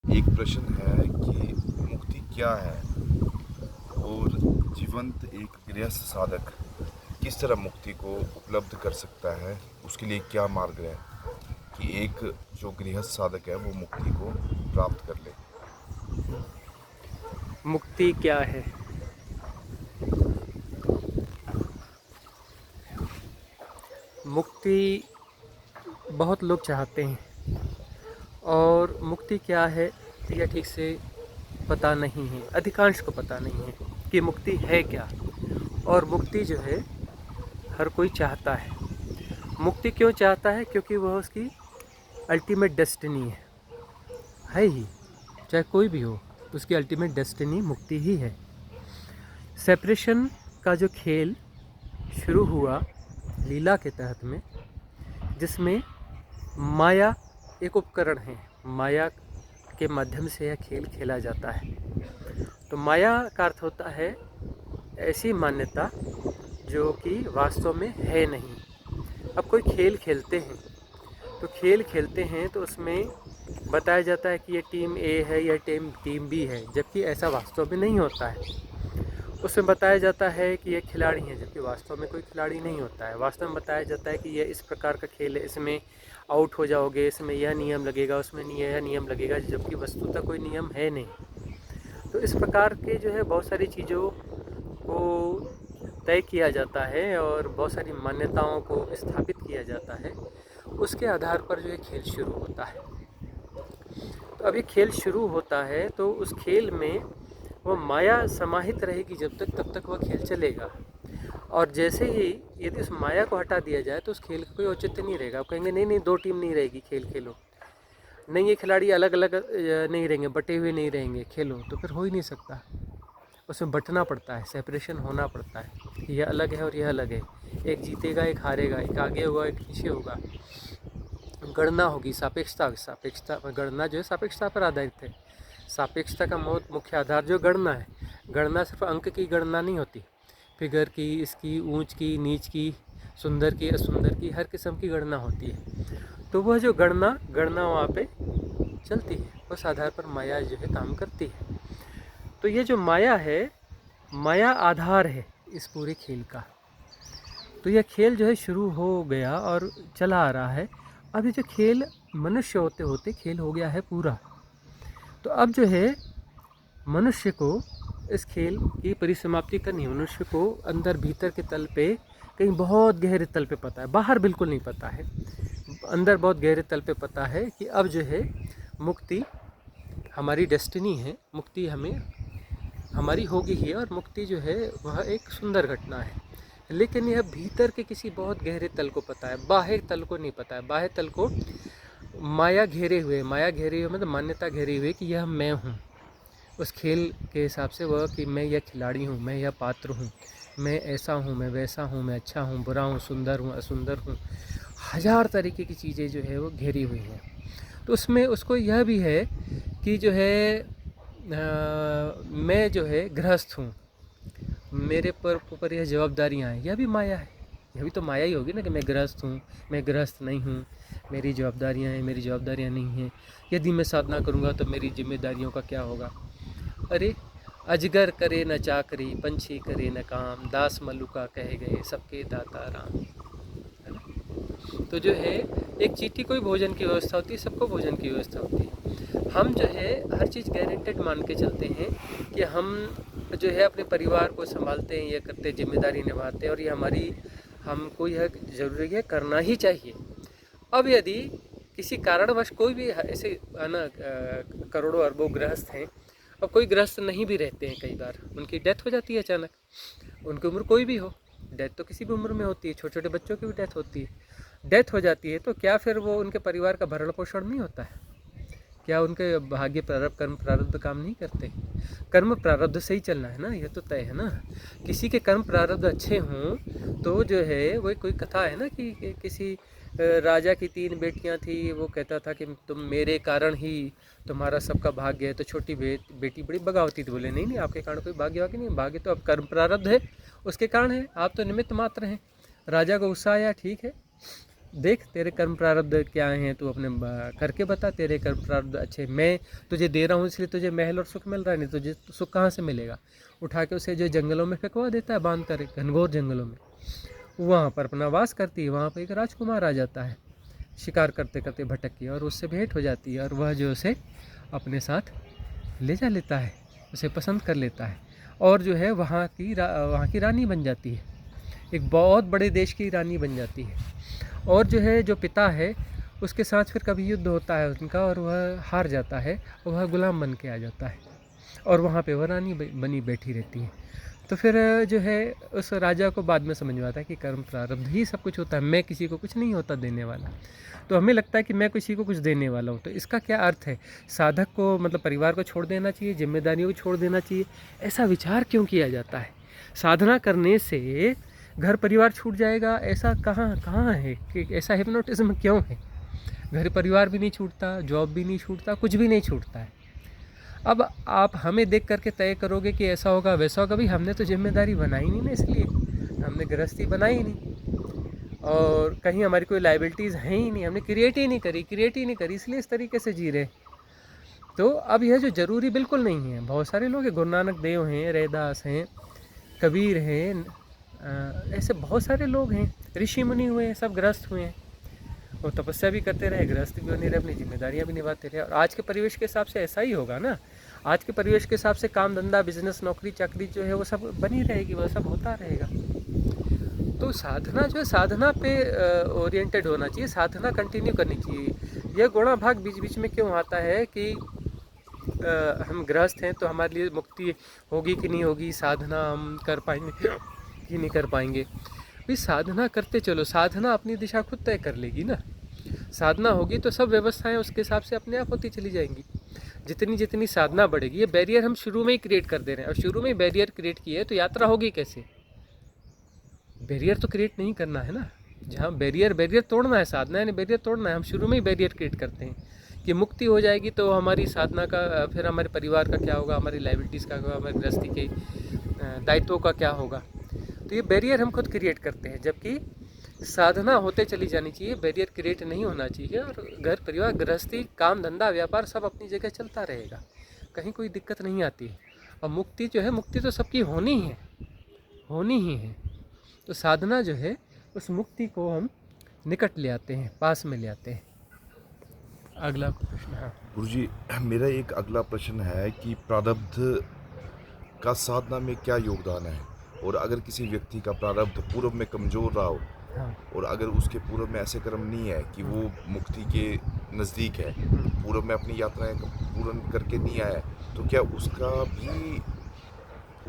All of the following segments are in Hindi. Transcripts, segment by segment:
एक प्रश्न है कि मुक्ति क्या है और जीवंत एक गृहस्थ साधक किस तरह मुक्ति को उपलब्ध कर सकता है, उसके लिए क्या मार्ग है कि एक जो गृहस्थ साधक है वो मुक्ति को प्राप्त कर ले। मुक्ति क्या है? मुक्ति बहुत लोग चाहते हैं और मुक्ति क्या है यह ठीक से पता नहीं है। अधिकांश को पता नहीं है कि मुक्ति है क्या। और मुक्ति जो है हर कोई चाहता है। मुक्ति क्यों चाहता है? क्योंकि वह उसकी अल्टीमेट डेस्टिनी है ही। चाहे कोई भी हो, उसकी अल्टीमेट डेस्टिनी मुक्ति ही है। सेपरेशन का जो खेल शुरू हुआ लीला के तहत में, जिसमें माया एक उपकरण है, माया के माध्यम से यह खेल खेला जाता है। तो माया का अर्थ होता है ऐसी मान्यता जो कि वास्तव में है नहीं। अब कोई खेल खेलते हैं तो तो उसमें बताया जाता है कि ये टीम ए है या टीम बी है, जबकि ऐसा वास्तव में नहीं होता है। उसमें बताया जाता है कि ये खिलाड़ी हैं, जबकि वास्तव में कोई खिलाड़ी नहीं होता है। वास्तव में बताया जाता है कि यह इस प्रकार का खेल है, इसमें आउट हो जाओगे, इसमें यह नियम लगेगा, उसमें यह नियम लगेगा, जबकि वस्तुतः कोई नियम है नहीं। तो इस प्रकार के जो है बहुत सारी चीज़ों को तय किया जाता है और बहुत सारी मान्यताओं को स्थापित किया जाता है। उसके आधार पर जो है खेल शुरू होता है। तो अभी खेल शुरू होता है तो उस खेल में वो माया समाहित रहेगी जब तक, तब तक वह खेल चलेगा। और जैसे ही यदि उस माया को हटा दिया जाए तो उस खेल का कोई औचित्य नहीं रहेगा। आप कहेंगे नहीं नहीं, दो टीम नहीं रहेगी, खेल खेलो। नहीं, ये खिलाड़ी अलग अलग नहीं रहेंगे, बटे हुए नहीं रहेंगे, खेलो। तो फिर हो ही नहीं सकता। उसमें बंटना पड़ता है, सेपरेशन होना पड़ता है। यह अलग है और यह अलग है। एक जीतेगा, एक हारेगा, एक आगे होगा, एक पीछे होगा। गणना होगी, सापेक्षता गणना जो है सापेक्षता पर आधारित है। सापेक्षता का मुख्य आधार जो गणना है। गणना सिर्फ अंक की गणना नहीं होती, फिगर की, इसकी, ऊंच की, नीच की, सुंदर की, असुंदर की, हर किस्म की गणना होती है। तो वह जो गणना वहाँ पे चलती है, उस आधार पर माया जो है काम करती है। तो ये जो माया है, माया आधार है इस पूरे खेल का। तो यह खेल जो है शुरू हो गया और चला आ रहा है। अब ये जो खेल मनुष्य होते होते खेल हो गया है पूरा। तो अब जो है मनुष्य को इस खेल की परिसमाप्ति करनी है। मनुष्य को अंदर भीतर के तल पे, कहीं बहुत गहरे तल पे पता है, बाहर बिल्कुल नहीं पता है, अंदर बहुत गहरे तल पे पता है कि अब जो है मुक्ति हमारी डेस्टिनी है, मुक्ति हमें हमारी होगी ही। और मुक्ति जो है वह एक सुंदर घटना है। लेकिन यह भीतर के किसी बहुत गहरे तल को पता है, बाहर तल को नहीं पता है। बाहर तल को माया घेरे हुए मतलब मान्यता घेरे हुए कि यह मैं हूँ। उस खेल के हिसाब से वह कि मैं यह खिलाड़ी हूँ, मैं यह पात्र हूँ, मैं ऐसा हूँ, मैं वैसा हूँ, मैं अच्छा हूँ, बुरा हूँ, सुंदर हूँ, असुंदर हूँ। हजार तरीके की चीज़ें जो है वो घेरी हुई हैं। तो उसमें उसको यह भी है कि जो है मैं जो है गृहस्थ हूँ, मेरे पर यह जवाबदारियाँ हैं। यह भी माया है, यह भी तो माया ही होगी ना कि मैं गृहस्थ हूँ, मैं गृहस्थ नहीं हूँ, मेरी जवाबदारियाँ हैं, मेरी जवाबदारियाँ नहीं हैं। यदि मैं साधना करूँगा तो मेरी जिम्मेदारियों का क्या होगा? अरे, अजगर करे न चाकरी, पंछी करे न काम, दास मल्लुका कहे गए सबके दाता राम। है ना? तो जो है एक चींटी को भी भोजन की व्यवस्था होती है, सबको भोजन की व्यवस्था होती है। हम जो है हर चीज़ गारंटेड मान के चलते हैं कि हम जो है अपने परिवार को संभालते हैं, ये करते हैं, जिम्मेदारी निभाते हैं और ये हमारी, हमको यह ज़रूरी है, करना ही चाहिए। अब यदि किसी कारणवश कोई भी ऐसे है ना, करोड़ों अरबों गृहस्थ हैं, अब कोई गृहस्थ नहीं भी रहते हैं, कई बार उनकी डेथ हो जाती है अचानक। उनकी उम्र कोई भी हो, डेथ तो किसी भी उम्र में होती है, छोटे छोटे बच्चों की भी डेथ होती है। डेथ हो जाती है तो क्या फिर वो उनके परिवार का भरण पोषण नहीं होता है? क्या उनके भाग्य प्रारब्ध, कर्म प्रारब्ध काम नहीं करते? कर्म प्रारब्ध से ही चलना है ना, यह तो तय है ना। किसी के कर्म प्रारब्ध अच्छे हों तो जो है वो कोई कथा है ना कि किसी राजा की 3 बेटियां थी, वो कहता था कि तुम मेरे कारण ही तुम्हारा सबका भाग्य है। तो छोटी बेटी बड़ी बगावती थी, बोले नहीं नहीं, आपके कारण कोई भाग्य वाग्य नहीं, भाग्य तो अब कर्म प्रारब्ध है, उसके कारण है, आप तो निमित्त मात्र हैं। राजा को गुस्सा आया, ठीक है, देख तेरे कर्म प्रारब्ध क्या हैं, तू अपने करके बता तेरे कर्म प्रारब्ध अच्छे, मैं तुझे दे रहा हूँ इसलिए तुझे महल और सुख मिल रहा है, नहीं तुझे सुख कहाँ से मिलेगा। उठा के उसे जो जंगलों में फेंकवा देता है, बांध कर घनघोर जंगलों में, वहाँ पर अपना वास करती है। वहाँ पर एक राजकुमार आ जाता है, शिकार करते करते भटक के, और उससे भेंट हो जाती है और वह जो उसे अपने साथ ले जा लेता है, उसे पसंद कर लेता है और जो है वहाँ की रानी बन जाती है, एक बहुत बड़े देश की रानी बन जाती है। और जो है जो पिता है उसके साथ फिर कभी युद्ध होता है उनका और वह हार जाता है और वह गुलाम बन के आ जाता है और वहाँ पे वह रानी बनी बैठी रहती है। तो फिर जो है उस राजा को बाद में समझ में आता है कि कर्म प्रारब्ध ही सब कुछ होता है, मैं किसी को कुछ नहीं होता देने वाला। तो हमें लगता है कि मैं किसी को कुछ देने वाला हूँ, तो इसका क्या अर्थ है, साधक को मतलब परिवार को छोड़ देना चाहिए, जिम्मेदारियों को छोड़ देना चाहिए, ऐसा विचार क्यों किया जाता है। साधना करने से घर परिवार छूट जाएगा, ऐसा कहाँ है कि ऐसा हिप्नोटिज्म क्यों है। घर परिवार भी नहीं छूटता, जॉब भी नहीं छूटता, कुछ भी नहीं छूटता है। अब आप हमें देख करके तय करोगे कि ऐसा होगा वैसा होगा, भाई हमने तो जिम्मेदारी बनाई नहीं ना, इसलिए हमने गृहस्थी बनाई नहीं और कहीं हमारी कोई लाइबिलिटीज़ हैं ही नहीं, हमने क्रिएट ही नहीं करी, इसलिए इस तरीके से जी रहे। तो अब यह जो ज़रूरी बिल्कुल नहीं है। बहुत सारे लोग हैं, गुरु नानक देव हैं, रैदास हैं, कबीर हैं, ऐसे बहुत सारे लोग हैं, ऋषि मुनि हुए हैं, सब गृहस्थ हुए हैं, वो तपस्या भी करते रहे, गृहस्थ भी बने रहे, अपनी जिम्मेदारियां भी निभाते रहे। और आज के परिवेश के हिसाब से ऐसा ही होगा ना, आज के परिवेश के हिसाब से काम धंधा बिजनेस नौकरी चाकरी जो है वो सब बनी रहेगी, वह सब होता रहेगा। तो साधना जो है साधना पे ओरिएंटेड होना चाहिए, साधना कंटिन्यू करनी चाहिए। यह गुणा भाग बीच बीच में क्यों आता है कि हम गृहस्थ हैं तो हमारे लिए मुक्ति होगी कि नहीं होगी, साधना हम कर पाएंगे कि नहीं कर पाएंगे। भी साधना करते चलो, साधना अपनी दिशा खुद तय कर लेगी ना। साधना होगी तो सब व्यवस्थाएं उसके हिसाब से अपने आप होती चली जाएंगी। जितनी जितनी साधना बढ़ेगी, ये बैरियर हम शुरू में ही क्रिएट कर दे रहे हैं, और शुरू में ही बैरियर क्रिएट किए है तो यात्रा होगी कैसे। बैरियर तो क्रिएट नहीं करना है ना, जहाँ बैरियर तोड़ना है, साधना यानी बैरियर तोड़ना है। हम शुरू में ही बैरियर क्रिएट करते हैं कि मुक्ति हो जाएगी तो हमारी साधना का, फिर हमारे परिवार का क्या होगा, हमारी लाइबिलिटीज़ का होगा, हमारी गृहस्थी के दायित्वों का क्या होगा। तो ये बैरियर हम खुद क्रिएट करते हैं, जबकि साधना होते चली जानी चाहिए, बैरियर क्रिएट नहीं होना चाहिए। और घर परिवार गृहस्थी काम धंधा व्यापार सब अपनी जगह चलता रहेगा, कहीं कोई दिक्कत नहीं आती है। और मुक्ति जो है, मुक्ति तो सबकी होनी ही है। तो साधना जो है उस मुक्ति को हम निकट ले आते हैं, पास में ले आते हैं। अगला प्रश्न। हाँ गुरुजी, मेरा एक अगला प्रश्न है कि प्रारब्ध का साधना में क्या योगदान है, और अगर किसी व्यक्ति का प्रारब्ध पूर्व में कमज़ोर रहा हो, हाँ और अगर उसके पूर्व में ऐसे कर्म नहीं है कि वो मुक्ति के नज़दीक है, पूर्व में अपनी यात्राएं पूर्ण करके नहीं आया, तो क्या उसका भी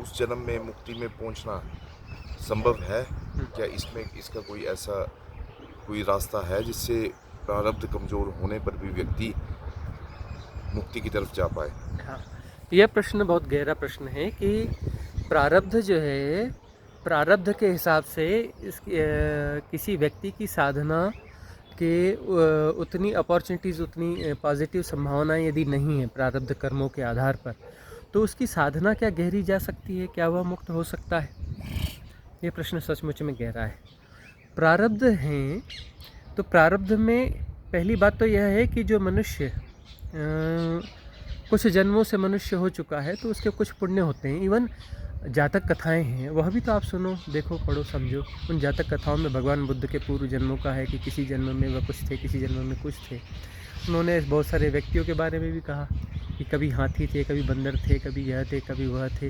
उस जन्म में मुक्ति में पहुंचना संभव है? क्या इसमें इसका कोई रास्ता है जिससे प्रारब्ध कमज़ोर होने पर भी व्यक्ति मुक्ति की तरफ जा पाए? हाँ, यह प्रश्न बहुत गहरा प्रश्न है कि प्रारब्ध जो है, प्रारब्ध के हिसाब से किसी व्यक्ति की साधना के उतनी अपॉर्चुनिटीज़, उतनी पॉजिटिव संभावनाएं यदि नहीं है प्रारब्ध कर्मों के आधार पर, तो उसकी साधना क्या गहरी जा सकती है, क्या वह मुक्त हो सकता है? ये प्रश्न सचमुच में गहरा है। प्रारब्ध हैं तो प्रारब्ध में पहली बात तो यह है कि जो मनुष्य कुछ जन्मों से मनुष्य हो चुका है तो उसके कुछ पुण्य होते हैं। इवन जातक कथाएं हैं, वह भी तो आप सुनो, देखो, पढ़ो, समझो। उन जातक कथाओं में भगवान बुद्ध के पूर्व जन्मों का है कि किसी जन्म में वह कुछ थे, किसी जन्म में कुछ थे। उन्होंने बहुत सारे व्यक्तियों के बारे में भी कहा कि कभी हाथी थे, कभी बंदर थे, कभी यह थे, कभी वह थे।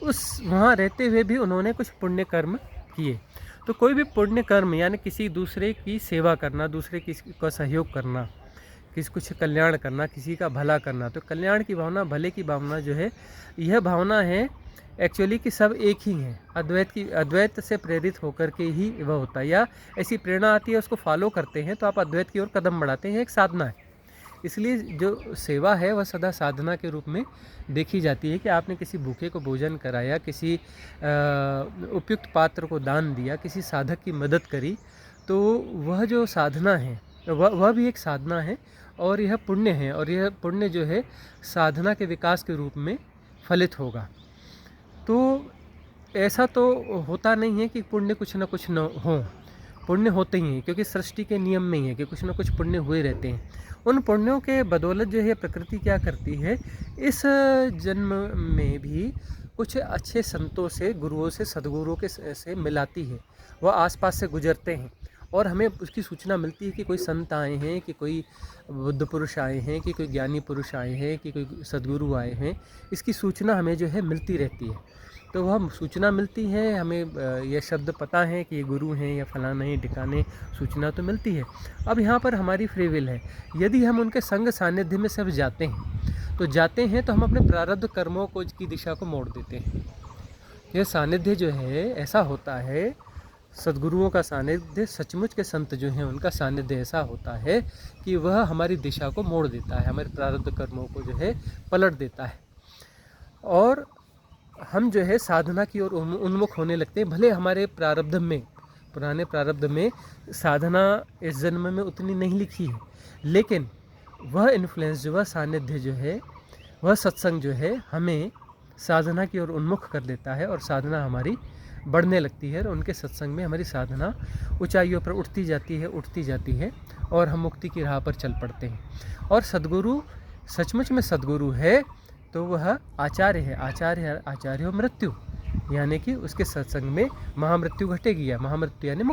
उस वहाँ रहते हुए भी उन्होंने कुछ पुण्य कर्म किए। तो कोई भी पुण्य कर्म यानी किसी दूसरे की सेवा करना, दूसरे किसी का सहयोग करना, किसी कुछ कल्याण करना, किसी का भला करना, तो कल्याण की भावना, भले की भावना जो है, यह भावना है एक्चुअली कि सब एक ही हैं। अद्वैत से प्रेरित होकर के ही वह होता है, या ऐसी प्रेरणा आती है उसको फॉलो करते हैं तो आप अद्वैत की ओर कदम बढ़ाते हैं, एक साधना है। इसलिए जो सेवा है वह सदा साधना के रूप में देखी जाती है कि आपने किसी भूखे को भोजन कराया, किसी उपयुक्त पात्र को दान दिया, किसी साधक की मदद करी, तो वह जो साधना है वह भी एक साधना है और यह पुण्य है। और यह पुण्य जो है साधना के विकास के रूप में फलित होगा। तो ऐसा तो होता नहीं है कि पुण्य कुछ न कुछ न हो। पुण्य होते ही हैं, क्योंकि सृष्टि के नियम में ही है कि कुछ ना कुछ पुण्य हुए रहते हैं। उन पुण्यों के बदौलत जो है प्रकृति क्या करती है, इस जन्म में भी कुछ अच्छे संतों से, गुरुओं से, सदगुरुओं के से मिलाती है। वह आसपास से गुजरते हैं और हमें उसकी सूचना मिलती है कि कोई संत आए हैं, कि कोई बुद्ध पुरुष आए हैं, कि कोई ज्ञानी पुरुष आए हैं, कि कोई सदगुरु आए हैं। इसकी सूचना हमें जो है मिलती रहती है। तो वह सूचना मिलती है हमें, ये शब्द पता है कि ये गुरु हैं या फलाना है ढिकाने, सूचना तो मिलती है। अब यहाँ पर हमारी फ्री विल है। यदि हम उनके संग सानिध्य में सब जाते हैं तो हम अपने प्रारब्ध कर्मों को की दिशा को मोड़ देते हैं। यह सानिध्य जो है ऐसा होता है, सद्गुरुओं का सानिध्य, सचमुच के संत जो हैं उनका सानिध्य ऐसा होता है कि वह हमारी दिशा को मोड़ देता है, हमारे प्रारब्ध कर्मों को जो है पलट देता है, और हम जो है साधना की ओर उन्मुख होने लगते हैं। भले हमारे प्रारब्ध में, पुराने प्रारब्ध में साधना इस जन्म में उतनी नहीं लिखी है, लेकिन वह इन्फ्लुएंस जो, वह सानिध्य जो है, वह सत्संग जो है हमें साधना की ओर उन्मुख कर देता है और साधना हमारी बढ़ने लगती है। और उनके सत्संग में हमारी साधना ऊंचाइयों पर उठती जाती है और हम मुक्ति की राह पर चल पड़ते हैं। और सद्गुरु सचमुच में सद्गुरु है तो वह आचार्य है। आचार्य हो मृत्यु, यानी कि उसके सत्संग में महामृत्यु घटेगी, या महामृत्यु यानी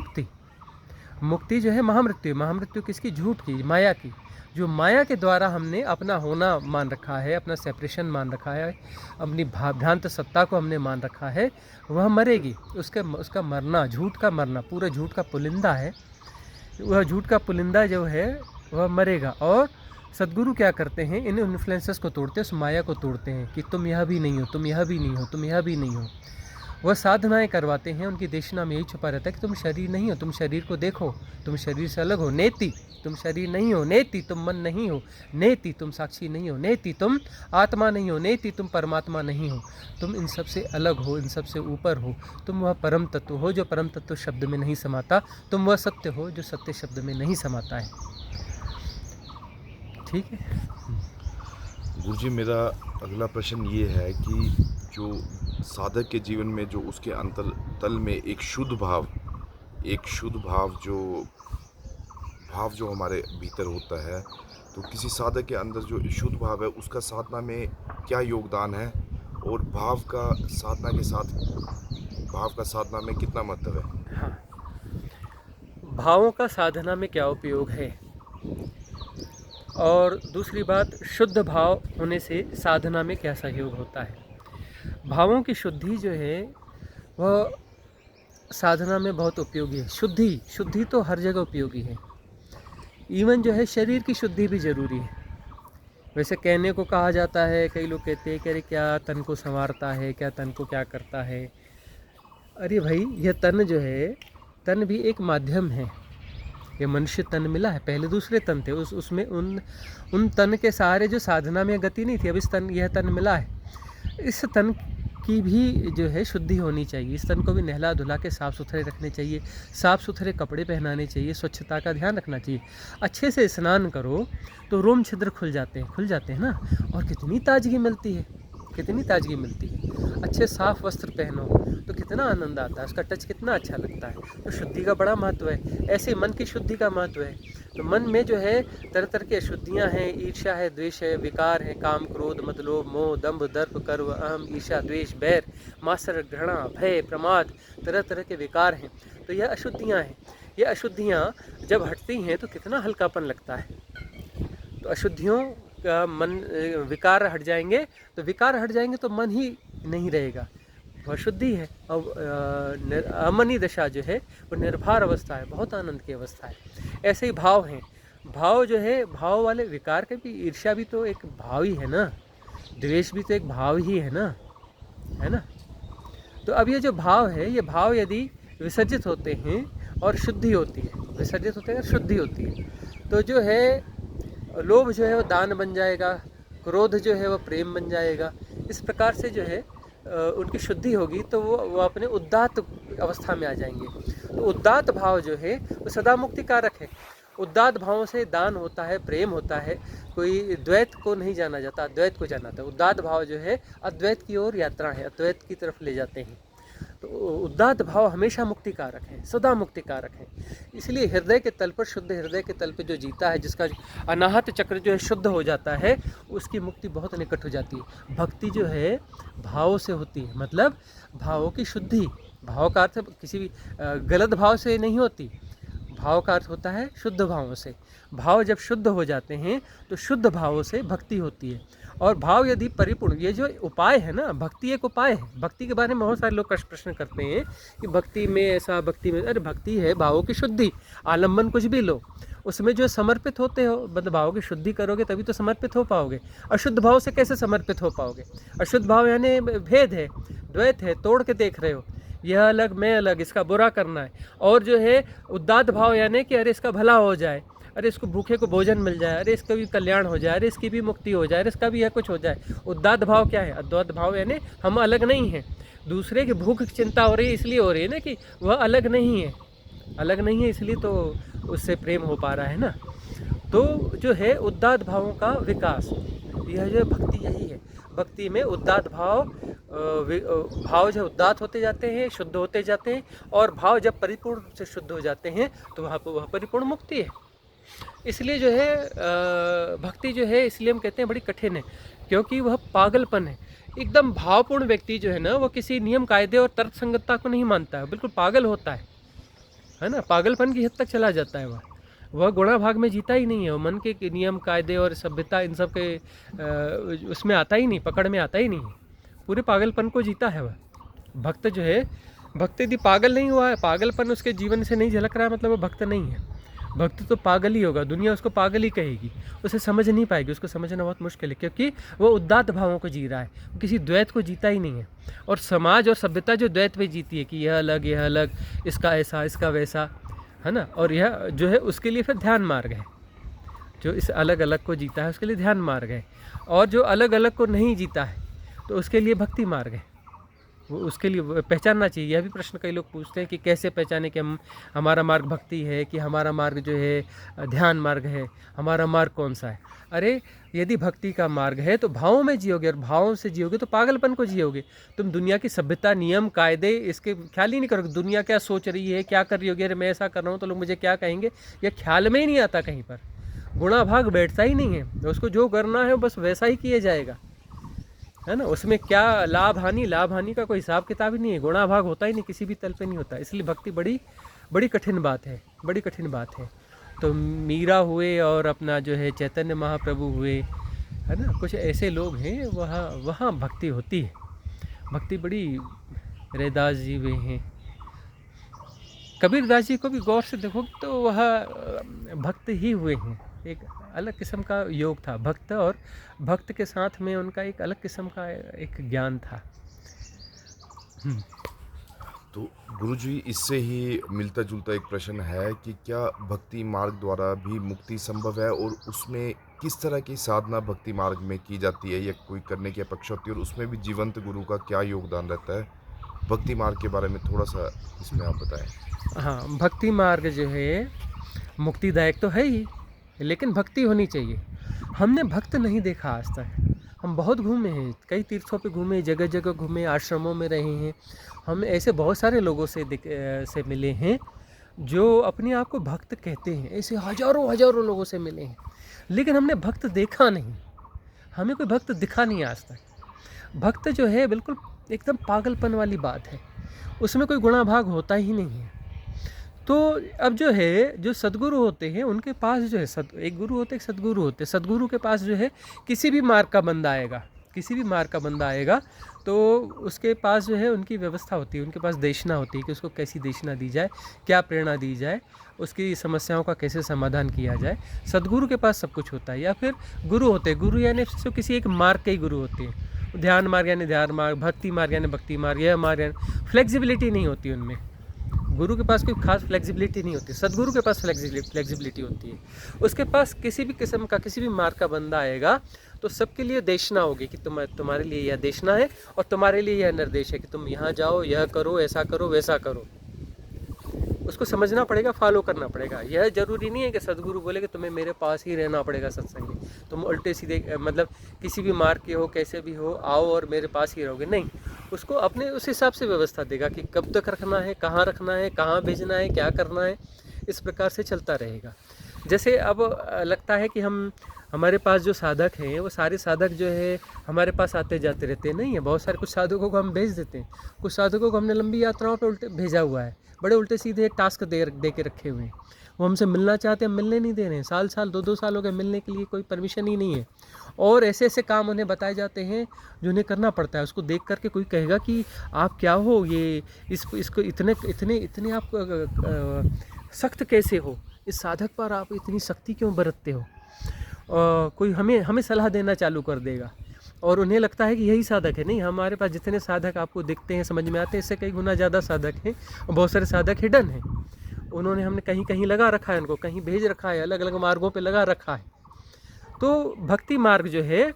मुक्ति जो है महामृत्यु किसकी? झूठ की, माया की। जो माया के द्वारा हमने अपना होना मान रखा है, अपना सेपरेशन मान रखा है, अपनी भ्रांत सत्ता को हमने मान रखा है, वह मरेगी। उसका मरना, झूठ का मरना, पूरा झूठ का पुलिंदा है, वह झूठ का पुलिंदा जो है वह मरेगा। और सद्गुरु क्या करते हैं, इन इन्फ्लुएंसेस को तोड़ते हैं, उस माया को तोड़ते हैं कि तुम यह भी नहीं हो, तुम यह भी नहीं हो, तुम यह भी नहीं हो। वह साधनाएं करवाते हैं, उनकी देशना में यही छुपा रहता है कि तुम शरीर नहीं हो, तुम शरीर को देखो, तुम शरीर से अलग हो, नेति तुम शरीर नहीं हो, नेति तुम मन नहीं हो, नेति तुम साक्षी नहीं हो, नेति तुम आत्मा नहीं हो, नेति तुम परमात्मा नहीं हो, तुम इन सब से अलग हो, इन सब से ऊपर हो, तुम वह परम तत्व हो जो परम तत्व शब्द में नहीं समाता, तुम वह सत्य हो जो सत्य शब्द में नहीं समाता है। ठीक है गुरुजी, मेरा अगला प्रश्न ये है कि जो साधक के जीवन में जो उसके अंतर तल में एक शुद्ध भाव जो हमारे भीतर होता है, तो किसी साधक के अंदर जो शुद्ध भाव है उसका साधना में क्या योगदान है, और भाव का साधना में कितना महत्व है? हाँ, भावों का साधना में क्या उपयोग है, और दूसरी बात, शुद्ध भाव होने से साधना में क्या सहयोग होता है। भावों की शुद्धि जो है वह साधना में बहुत उपयोगी है। शुद्धि तो हर जगह उपयोगी है। इवन जो है शरीर की शुद्धि भी ज़रूरी है। वैसे कहने को कहा जाता है, कई लोग कहते हैं कि अरे क्या तन को संवारता है, क्या तन को क्या करता है। अरे भाई, यह तन जो है, तन भी एक माध्यम है। ये मनुष्य तन मिला है, पहले दूसरे तन थे, उसमें उन तन के सहारे जो साधना में गति नहीं थी, अब यह तन मिला है। इस तन की भी जो है शुद्धि होनी चाहिए। इस तन को भी नहला धुला के साफ़ सुथरे रखने चाहिए, साफ़ सुथरे कपड़े पहनाने चाहिए, स्वच्छता का ध्यान रखना चाहिए। अच्छे से स्नान करो तो रोम छिद्र खुल जाते हैं ना, और कितनी ताजगी मिलती है। अच्छे साफ़ वस्त्र पहनो तो कितना आनंद आता है, उसका टच कितना अच्छा लगता है। तो शुद्धि का बड़ा महत्व है। ऐसे मन की शुद्धि का महत्व है। तो मन में जो है तरह तरह की अशुद्धियाँ हैं, ईर्ष्या है, द्वेष है, विकार है, काम क्रोध मद लोभ मोह दंभ दर्प गर्व अहम ईर्ष्या द्वेष बैर मात्सर्य घृणा भय प्रमाद, तरह तरह के विकार हैं। तो यह अशुद्धियाँ हैं। ये अशुद्धियाँ जब हटती हैं तो कितना हल्कापन लगता है। तो अशुद्धियों का विकार हट जाएंगे तो मन ही नहीं रहेगा, वह शुद्धि है। और अमनी दशा जो है वो निर्भर अवस्था है, बहुत आनंद की अवस्था है। ऐसे ही भाव हैं। भाव जो है, भाव वाले विकार के भी, ईर्ष्या भी तो एक भाव ही है ना, द्वेष भी तो एक भाव ही है ना। तो अब ये जो भाव है, ये भाव यदि विसर्जित होते हैं और शुद्धि होती है, विसर्जित होते हैं और शुद्धि होती है, तो जो है लोभ जो है वो दान बन जाएगा, क्रोध जो है वो प्रेम बन जाएगा। इस प्रकार से जो है उनकी शुद्धि होगी तो वो अपने उदात्त अवस्था में आ जाएंगे। तो उदात्त भाव जो है वो सदा मुक्ति कारक है। उदात्त भावों से दान होता है, प्रेम होता है। कोई द्वैत को नहीं जाना जाता, अद्वैत को जाना था। उदात्त भाव जो है अद्वैत की ओर यात्रा है, अद्वैत की तरफ ले जाते हैं। तो उदात्त भाव हमेशा मुक्तिकारक है, सदा मुक्तिकारक है। इसलिए हृदय के तल पर, शुद्ध हृदय के तल पर जो जीता है, जिसका अनाहत चक्र जो है शुद्ध हो जाता है, उसकी मुक्ति बहुत निकट हो जाती है। भक्ति जो है भाव से होती है, मतलब भावों की शुद्धि। भाव का अर्थ किसी भी गलत भाव से नहीं होती, भाव का अर्थ होता है शुद्ध भावों से। भाव जब शुद्ध हो जाते हैं तो शुद्ध भावों से भक्ति होती है। और भाव यदि परिपूर्ण, ये जो उपाय है ना, भक्ति एक उपाय है। भक्ति के बारे में बहुत सारे लोग प्रश्न करते हैं कि भक्ति में ऐसा, भक्ति में, अरे भक्ति है भावों की शुद्धि। आलम्बन कुछ भी लो, उसमें जो समर्पित होते हो, मतलब भावों की शुद्धि करोगे तभी तो समर्पित हो पाओगे। अशुद्ध भाव से कैसे समर्पित हो पाओगे? अशुद्ध भाव यानी भेद है, द्वैत है, तोड़ के देख रहे हो, यह अलग मैं अलग, इसका बुरा करना है। और जो है उदात्त भाव यानी कि अरे इसका भला हो जाए, अरे इसको भूखे को भोजन मिल जाए, अरे इसका भी कल्याण हो जाए, अरे इसकी भी मुक्ति हो जाए, अरे इसका भी यह कुछ हो जाए। उदात्त भाव क्या है? उदात्त भाव यानी हम अलग नहीं हैं, दूसरे की भूख की चिंता हो रही है इसलिए हो रही है ना, कि वह अलग नहीं है, अलग नहीं है इसलिए तो उससे प्रेम हो पा रहा है ना। तो जो है उदात्त भावों का विकास, यह जो भक्ति यही है। भक्ति में उदात्त भाव जब उदात्त होते जाते हैं, शुद्ध होते जाते हैं, और भाव जब परिपूर्ण रूप से शुद्ध हो जाते हैं तो वह परिपूर्ण मुक्ति है। इसलिए जो है भक्ति जो है, इसलिए हम कहते हैं बड़ी कठिन है, क्योंकि वह पागलपन है। एकदम भावपूर्ण व्यक्ति जो है ना, वो किसी नियम कायदे और तर्कसंगतता को नहीं मानता है, बिल्कुल पागल होता है ना, पागलपन की हद तक चला जाता है। वह गुणा भाग में जीता ही नहीं है, वो मन के नियम कायदे और सभ्यता इन सब के उसमें आता ही नहीं, पकड़ में आता ही नहीं है, पूरे पागलपन को जीता है वह। भक्त जो है, भक्त यदि पागल नहीं हुआ है, पागलपन उसके जीवन से नहीं झलक रहा है, मतलब वो भक्त नहीं है। भक्त तो पागल ही होगा, दुनिया उसको पागल ही कहेगी, उसे समझ नहीं पाएगी, उसको समझना बहुत मुश्किल है, क्योंकि वो उदात्त भावों को जी रहा है, वो किसी द्वैत को जीता ही नहीं है। और समाज और सभ्यता जो द्वैत पे जीती है कि यह अलग, इसका ऐसा, इसका वैसा, है ना, और यह जो है उसके लिए फिर ध्यान मार्ग है। जो इस अलग अलग को जीता है उसके लिए ध्यान मार्ग है, और जो अलग अलग को नहीं जीता है तो उसके लिए भक्ति मार्ग है। वो उसके लिए पहचानना चाहिए। यह भी प्रश्न कई लोग पूछते हैं कि कैसे पहचाने कि हमारा मार्ग भक्ति है कि हमारा मार्ग जो है ध्यान मार्ग है, हमारा मार्ग कौन सा है? अरे यदि भक्ति का मार्ग है तो भावों में जियोगे, और भावों से जियोगे तो पागलपन को जियोगे। तुम दुनिया की सभ्यता, नियम कायदे इसके ख्याल ही नहीं करोगे। दुनिया क्या सोच रही है, क्या कर रही होगी, अरे मैं ऐसा कर रहा हूँ तो लोग मुझे क्या कहेंगे, यह ख्याल में ही नहीं आता कहीं पर। गुणा भाग बैठता ही नहीं है, उसको जो करना है बस वैसा ही किया जाएगा, है ना। उसमें क्या लाभ हानि का कोई हिसाब किताब ही नहीं है। गुणा भाग होता ही नहीं, किसी भी तल पे नहीं होता। इसलिए भक्ति बड़ी कठिन बात है, बड़ी कठिन बात है। तो मीरा हुए और अपना जो है चैतन्य महाप्रभु हुए, है ना, कुछ ऐसे लोग हैं, वहाँ भक्ति होती है। भक्ति बड़ी, रैदास जी हुए हैं, कबीरदास जी को भी गौर से देखोगे तो वह भक्त ही हुए हैं। एक अलग किस्म का योग था भक्त, और भक्त के साथ में उनका एक अलग किस्म का एक ज्ञान था। तो गुरुजी, इससे ही मिलता जुलता एक प्रश्न है कि क्या भक्ति मार्ग द्वारा भी मुक्ति संभव है, और उसमें किस तरह की साधना भक्ति मार्ग में की जाती है या कोई करने की अपेक्षा होती है, और उसमें भी जीवंत गुरु का क्या योगदान रहता है? भक्ति मार्ग के बारे में थोड़ा सा इसमें आप बताएं। हाँ, भक्ति मार्ग जो है मुक्तिदायक तो है ही, लेकिन भक्ति होनी चाहिए। हमने भक्त नहीं देखा आज तक। हम बहुत घूमे हैं, कई तीर्थों पे घूमे, जगह जगह घूमे, आश्रमों में रहे हैं। हम ऐसे बहुत सारे लोगों से मिले हैं जो अपने आप को भक्त कहते हैं। ऐसे हजारों लोगों से मिले हैं, लेकिन हमने भक्त देखा नहीं, हमें कोई भक्त दिखा नहीं आज तक। भक्त जो है बिल्कुल एकदम पागलपन वाली बात है, उसमें कोई गुणा भाग होता ही नहीं है। तो अब जो है, जो सद्गुरु होते हैं उनके पास जो है, एक गुरु होते एक सद्गुरु होते। सद्गुरु के पास जो है किसी भी मार्ग का बंदा आएगा तो उसके पास जो है उनकी व्यवस्था होती है, उनके पास देशना होती है कि उसको कैसी देशना दी जाए, क्या प्रेरणा दी जाए, उसकी समस्याओं का कैसे समाधान किया जाए। सद्गुरु के पास सब कुछ होता है। या फिर गुरु होते हैं, गुरु यानी किसी एक मार्ग के ही गुरु होते हैं। ध्यान मार्ग यानी ध्यान मार्ग, भक्ति मार्ग यानी भक्ति मार्ग, यह मार्ग यानी फ्लेक्सिबिलिटी नहीं होती उनमें। गुरु के पास कोई खास फ्लेक्सिबिलिटी नहीं होती, सद्गुरु के पास फ्लेक्सिबिलिटी होती है। उसके पास किसी भी किस्म का, किसी भी मार्ग का बंदा आएगा तो सबके लिए देशना होगी कि तुम्हारे लिए यह देशना है और तुम्हारे लिए यह निर्देश है कि तुम यहाँ जाओ, यह करो, ऐसा करो, वैसा करो। उसको समझना पड़ेगा, फॉलो करना पड़ेगा। यह जरूरी नहीं है कि सद्गुरु बोले कि तुम्हें मेरे पास ही रहना पड़ेगा सत्संग में, तुम उल्टे सीधे मतलब किसी भी मार्ग के हो, कैसे भी हो, आओ और मेरे पास ही रहोगे। नहीं, उसको अपने उस हिसाब से व्यवस्था देगा कि कब तक रखना है, कहाँ भेजना है, क्या करना है, इस प्रकार से चलता रहेगा। जैसे अब लगता है कि हमारे पास जो साधक हैं वो सारे साधक जो है हमारे पास आते जाते रहते हैं, नहीं है। बहुत सारे कुछ साधकों को हम भेज देते हैं, कुछ साधकों को हमने लंबी यात्राओं पे उल्टे भेजा हुआ है, बड़े उल्टे सीधे टास्क दे के रखे हुए हैं। वो हमसे मिलना चाहते हैं, हम मिलने नहीं दे रहे हैं, साल 2 साल हो गए, मिलने के लिए कोई परमिशन ही नहीं है। और ऐसे ऐसे काम उन्हें बताए जाते हैं जो उन्हें करना पड़ता है। उसको देख करके कोई कहेगा कि आप क्या हो, ये इसको इतने इतने इतने आप सख्त कैसे हो, इस साधक पर आप इतनी सख्ती क्यों बरतते हो। कोई हमें सलाह देना चालू कर देगा और उन्हें लगता है कि यही साधक है। नहीं, हमारे पास जितने साधक आपको दिखते हैं, समझ में आते हैं, इससे कई गुना ज़्यादा साधक हैं और बहुत सारे साधक हिडन हैं। उन्होंने हमने कहीं कहीं लगा रखा है, उनको कहीं भेज रखा है, अलग अलग मार्गों पे लगा रखा है। तो भक्ति मार्ग जो है,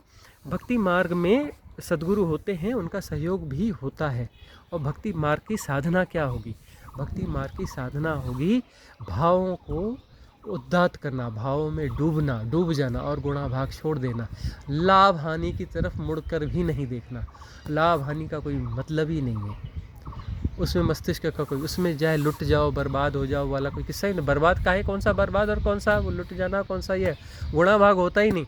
भक्ति मार्ग में सद्गुरु होते हैं, उनका सहयोग भी होता है। और भक्ति मार्ग की साधना क्या होगी? भक्ति मार्ग की साधना होगी भावों को उद्दात करना, भावों में डूब जाना और गुणाभाग छोड़ देना। लाभ हानि की तरफ मुड़कर भी नहीं देखना। लाभ हानि का कोई मतलब ही नहीं है उसमें, मस्तिष्क का कोई, उसमें जाए लुट जाओ बर्बाद हो जाओ वाला कोई किस्सा ही नहीं। बर्बाद का है, कौन सा बर्बाद और कौन सा वो लुट जाना, कौन सा ये गुणाभाग होता ही नहीं।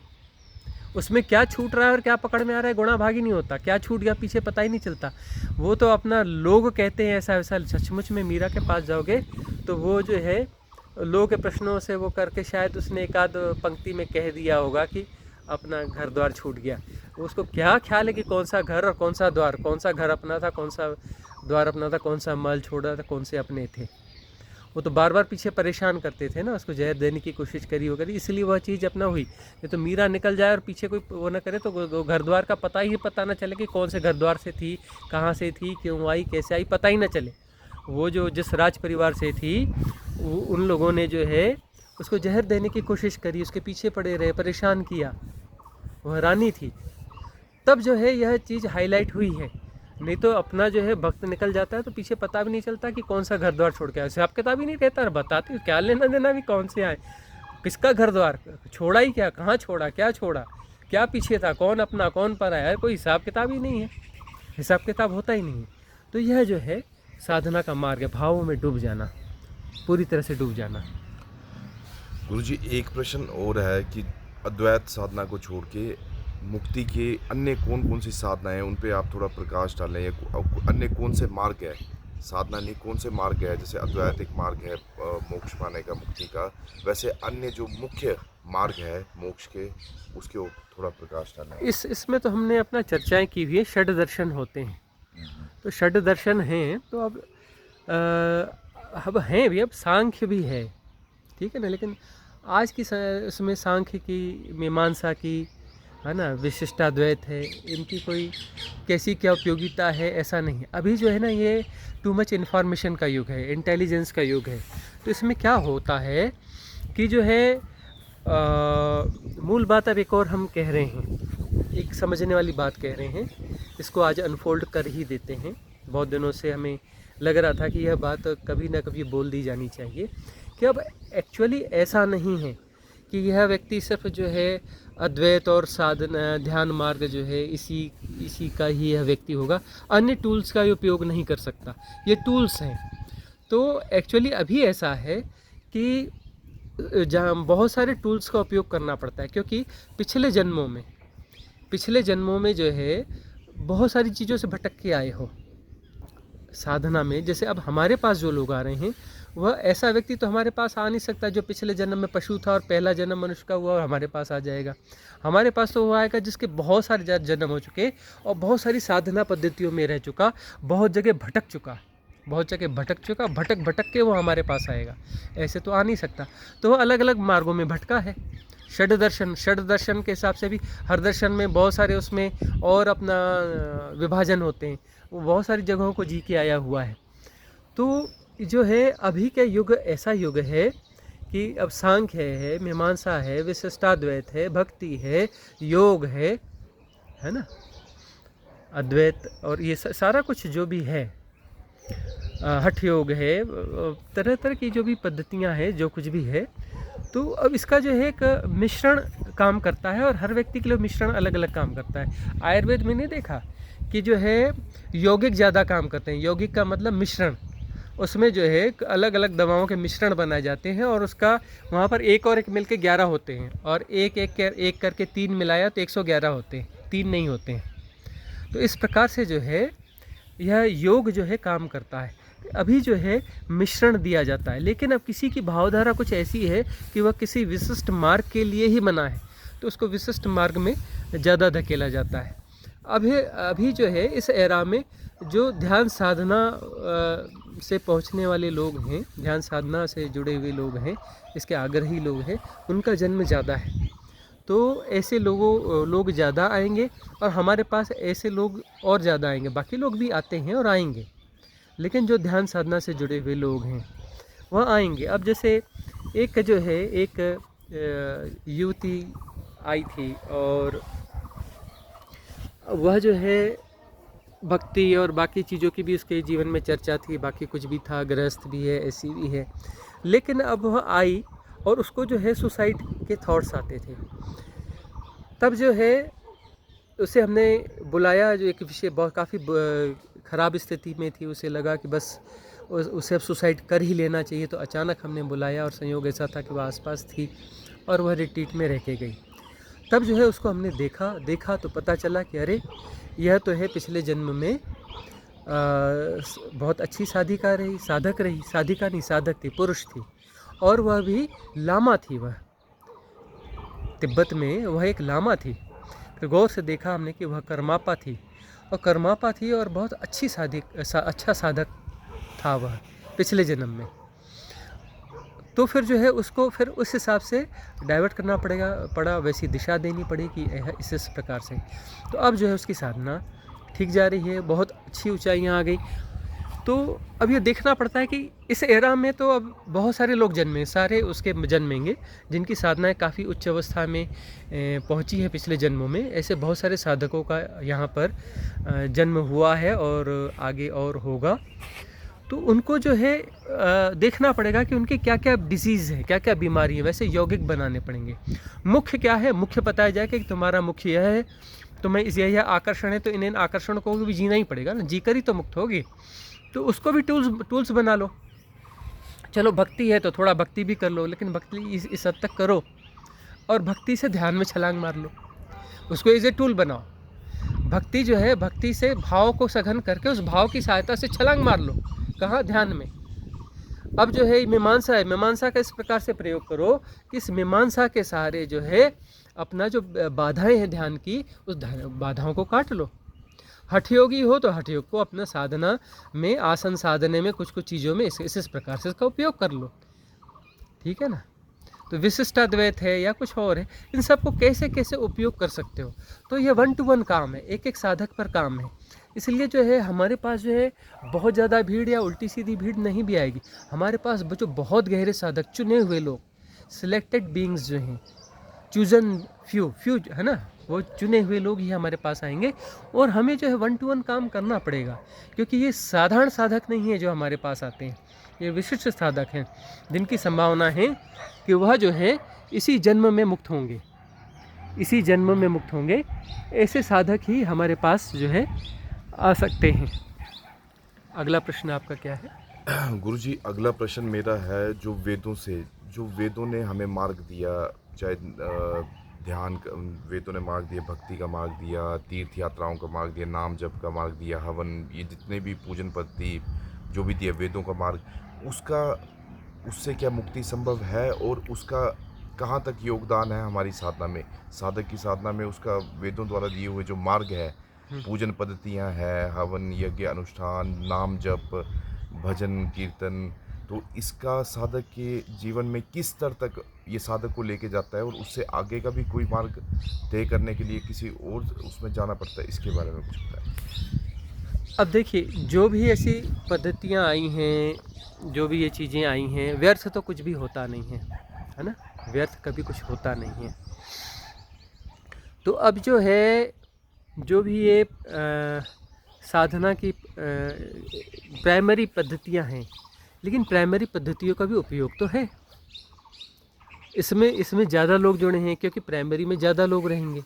उसमें क्या छूट रहा है और क्या पकड़ में आ रहा है, गुणाभाग ही नहीं होता। क्या छूट गया पीछे पता ही नहीं चलता। वो तो अपना लोग कहते हैं ऐसा वैसा। सचमुच में मीरा के पास जाओगे तो वो जो है लोगों के प्रश्नों से वो करके शायद उसने एक आध पंक्ति में कह दिया होगा कि अपना घर द्वार छूट गया। उसको क्या ख्याल है कि कौन सा घर और कौन सा द्वार, कौन सा घर अपना था, कौन सा द्वार अपना था, कौन सा माल छोड़ा था, कौन से अपने थे। वो तो बार बार पीछे परेशान करते थे ना, उसको जहर देने की कोशिश करी वगैरह, इसलिए वह चीज़ अपना हुई। ये तो मीरा निकल जाए और पीछे कोई वो ना करे तो घर द्वार का पता ना चले कि कौन से घर द्वार से थी, कहाँ से थी, क्यों आई, कैसे आई, पता ही ना चले। वो जो जिस राज परिवार से थी उन लोगों ने जो है उसको जहर देने की कोशिश करी, उसके पीछे पड़े रहे, परेशान किया। वह रानी थी। तब जो है यह चीज़ हाईलाइट हुई है। नहीं तो अपना जो है भक्त निकल जाता है तो पीछे पता भी नहीं चलता कि कौन सा घर द्वार छोड़ के आया। हिसाब किताब ही नहीं रहता, बताते क्या लेना देना भी कौन से आए, किसका घर द्वार छोड़ा ही क्या, कहाँ छोड़ा, क्या पीछे था, कौन अपना कौन पर आया, कोई हिसाब किताब ही नहीं है, हिसाब किताब होता ही नहीं है। तो यह जो है साधना का मार्ग है, भावों में डूब जाना, पूरी तरह से डूब जाना। गुरुजी, एक प्रश्न और है कि अद्वैत साधना को छोड़ के मुक्ति के अन्य कौन कौन सी साधना है, उन पे आप थोड़ा प्रकाश डालें। या अन्य कौन से मार्ग है, साधना नहीं, कौन से मार्ग है? जैसे अद्वैत एक मार्ग है मोक्ष पाने का, मुक्ति का, वैसे अन्य जो मुख्य मार्ग है मोक्ष के, उसके थोड़ा प्रकाश डालें। इसमें तो हमने अपना चर्चाएं की हुई है। षड दर्शन होते हैं, तो षड दर्शन हैं तो अब हैं भी, अब सांख्य भी है, ठीक है ना। लेकिन आज की उसमें सांख्य की, मीमांसा की, है ना, विशिष्टाद्वैत है, इनकी कोई कैसी क्या उपयोगिता है ऐसा नहीं है। अभी जो है ना ये टू मच इन्फॉर्मेशन का युग है, इंटेलिजेंस का युग है। तो इसमें क्या होता है कि जो है मूल बात अब एक और हम कह रहे हैं, एक समझने वाली बात कह रहे हैं, इसको आज अनफोल्ड कर ही देते हैं। बहुत दिनों से हमें लग रहा था कि यह बात कभी ना कभी बोल दी जानी चाहिए कि अब एक्चुअली ऐसा नहीं है कि यह व्यक्ति सिर्फ जो है अद्वैत और साधना ध्यान मार्ग जो है इसी का ही यह व्यक्ति होगा, अन्य टूल्स का उपयोग नहीं कर सकता। ये टूल्स हैं। तो एक्चुअली अभी ऐसा है कि जहाँ बहुत सारे टूल्स का उपयोग करना पड़ता है, क्योंकि पिछले जन्मों में जो है बहुत सारी चीज़ों से भटक के आए हो साधना में। जैसे अब हमारे पास जो लोग आ रहे हैं, वह ऐसा व्यक्ति तो हमारे पास आ नहीं सकता जो पिछले जन्म में पशु था और पहला जन्म मनुष्य का हुआ और हमारे पास आ जाएगा। हमारे पास तो वो आएगा जिसके बहुत सारे जन्म हो चुके और बहुत सारी साधना पद्धतियों में रह चुका, बहुत जगह भटक चुका, भटक के वो हमारे पास आएगा। ऐसे तो आ नहीं सकता। तो वो अलग अलग मार्गों में भटका है। षड दर्शन के हिसाब से भी हर दर्शन में बहुत सारे उसमें और अपना विभाजन होते हैं। वो बहुत सारी जगहों को जी के आया हुआ है। तो जो है अभी का युग ऐसा युग है कि अब सांख्य है, मीमांसा है, विशिष्टाद्वैत है, भक्ति है, योग है ना, अद्वैत और ये सारा कुछ जो भी है, हठ योग है, तरह तरह की जो भी पद्धतियां हैं, जो कुछ भी है, तो अब इसका जो है एक मिश्रण काम करता है, और हर व्यक्ति के लिए मिश्रण अलग अलग काम करता है। आयुर्वेद में नहीं देखा कि जो है यौगिक ज़्यादा काम करते हैं, यौगिक का मतलब मिश्रण, उसमें जो है अलग अलग दवाओं के मिश्रण बनाए जाते हैं, और उसका वहाँ पर एक और एक मिलके 11 होते हैं, और एक करके 3 मिलाया तो 111 होते हैं, 3 नहीं होते हैं। तो इस प्रकार से जो है यह योग जो है काम करता है। अभी जो है मिश्रण दिया जाता है, लेकिन अब किसी की भावधारा कुछ ऐसी है कि वह किसी विशिष्ट मार्ग के लिए ही बना है, तो उसको विशिष्ट मार्ग में ज़्यादा धकेला जाता है। अभी जो है इस एरा में जो ध्यान साधना से पहुंचने वाले लोग हैं, ध्यान साधना से जुड़े हुए लोग हैं, इसके आग्रही लोग हैं, उनका जन्म ज़्यादा है। तो ऐसे लोग ज़्यादा आएंगे, और हमारे पास ऐसे लोग और ज़्यादा आएंगे। बाकी लोग भी आते हैं और आएंगे, लेकिन जो ध्यान साधना से जुड़े हुए लोग हैं वह आएंगे। अब जैसे एक जो है एक युवती आई थी, और वह जो है भक्ति और बाकी चीज़ों की भी उसके जीवन में चर्चा थी, बाकी कुछ भी था, गृहस्थ भी है, ऐसी भी है, लेकिन अब वह आई और उसको जो है सुसाइड के थॉट्स आते थे। तब जो है उसे हमने बुलाया, जो एक विषय बहुत काफ़ी ख़राब स्थिति में थी, उसे लगा कि बस उसे अब सुसाइड कर ही लेना चाहिए। तो अचानक हमने बुलाया, और संयोग ऐसा था कि वह आसपास थी और वह रिट्रीट में रह के गई। तब जो है उसको हमने देखा तो पता चला कि अरे यह तो है पिछले जन्म में बहुत अच्छी साधिका रही, साधिका नहीं साधक थी, पुरुष थी, और वह भी लामा थी। वह तिब्बत में वह एक लामा थी। फिर गौर से देखा हमने कि वह कर्मापा थी, और बहुत अच्छा साधक था वह पिछले जन्म में। तो फिर जो है उसको फिर उस हिसाब से डाइवर्ट करना पड़ा, वैसी दिशा देनी पड़ेगी इस प्रकार से। तो अब जो है उसकी साधना ठीक जा रही है, बहुत अच्छी ऊंचाइयां आ गई। तो अब ये देखना पड़ता है कि इस एरा में तो अब बहुत सारे लोग सारे उसके जन्मेंगे जिनकी साधनाएं काफ़ी उच्च अवस्था में पहुंची है पिछले जन्मों में। ऐसे बहुत सारे साधकों का यहाँ पर जन्म हुआ है और आगे और होगा। तो उनको जो है देखना पड़ेगा कि उनके क्या क्या डिजीज़ है, क्या क्या बीमारी है, वैसे यौगिक बनाने पड़ेंगे। मुख्य क्या है, मुख्य बताया जाए कि तुम्हारा मुख्य यह है, तुम्हें यह आकर्षण है, तो इन आकर्षणों को भी जीना ही पड़ेगा ना, जीकर ही तो मुक्त होगी। तो उसको भी टूल्स बना लो। चलो भक्ति है तो थोड़ा भक्ति भी कर लो, लेकिन भक्ति इस हद तक करो, और भक्ति से ध्यान में छलांग मार लो, उसको एज ए टूल बनाओ। भक्ति जो है, भक्ति से भाव को सघन करके उस भाव की सहायता से छलांग मार लो। कहाँ? ध्यान में। अब जो है मीमांसा है, मीमांसा का इस प्रकार से प्रयोग करो कि इस मीमांसा के सहारे जो है अपना जो बाधाएं हैं ध्यान की, उस बाधाओं को काट लो। हठयोगी हो तो हठयोग को अपना साधना में, आसन साधने में, कुछ चीज़ों में इस प्रकार से इसका उपयोग कर लो। ठीक है ना? तो विशिष्टाद्वैत है या कुछ और है, इन सब को कैसे कैसे उपयोग कर सकते हो। तो ये 1 to 1 काम है, एक एक साधक पर काम है। इसलिए जो है हमारे पास जो है बहुत ज़्यादा भीड़ या उल्टी सीधी भीड़ नहीं भी आएगी। हमारे पास जो बहुत गहरे साधक, चुने हुए लोग, सिलेक्टेड बीइंग्स जो हैं, चूजन फ्यू है ना, वो चुने हुए लोग ही हमारे पास आएंगे। और हमें जो है 1 to 1 काम करना पड़ेगा, क्योंकि ये साधारण साधक नहीं है जो हमारे पास आते हैं, ये विशिष्ट साधक हैं जिनकी संभावना है कि वह जो है इसी जन्म में मुक्त होंगे, इसी जन्म में मुक्त होंगे। ऐसे साधक ही हमारे पास जो है आ सकते हैं। अगला प्रश्न आपका क्या है? गुरुजी, अगला प्रश्न मेरा है, जो वेदों ने हमें मार्ग दिया, चाहे वेदों ने मार्ग दिया, भक्ति का मार्ग दिया, तीर्थ यात्राओं का मार्ग दिया, नाम जप का मार्ग दिया, हवन, ये जितने भी पूजन पद्धति जो भी दिया वेदों का मार्ग, उससे क्या मुक्ति संभव है, और उसका कहाँ तक योगदान है हमारी साधना में, साधक की साधना में? उसका वेदों द्वारा दिए हुए जो मार्ग है, पूजन पद्धतियाँ हैं, हवन, यज्ञ, अनुष्ठान, नाम जप, भजन, कीर्तन, तो इसका साधक के जीवन में किस स्तर तक ये साधक को लेके जाता है, और उससे आगे का भी कोई मार्ग तय करने के लिए किसी और उसमें जाना पड़ता है? इसके बारे में कुछ बताएं। अब देखिए, जो भी ऐसी पद्धतियाँ आई हैं, जो भी ये चीज़ें आई हैं, व्यर्थ तो कुछ भी होता नहीं है ना, व्यर्थ कभी कुछ होता नहीं है। तो अब जो है, जो भी ये साधना की प्राइमरी पद्धतियां हैं, लेकिन प्राइमरी पद्धतियों का भी उपयोग तो है। इसमें इसमें ज़्यादा लोग जुड़े हैं क्योंकि प्राइमरी में ज़्यादा लोग रहेंगे,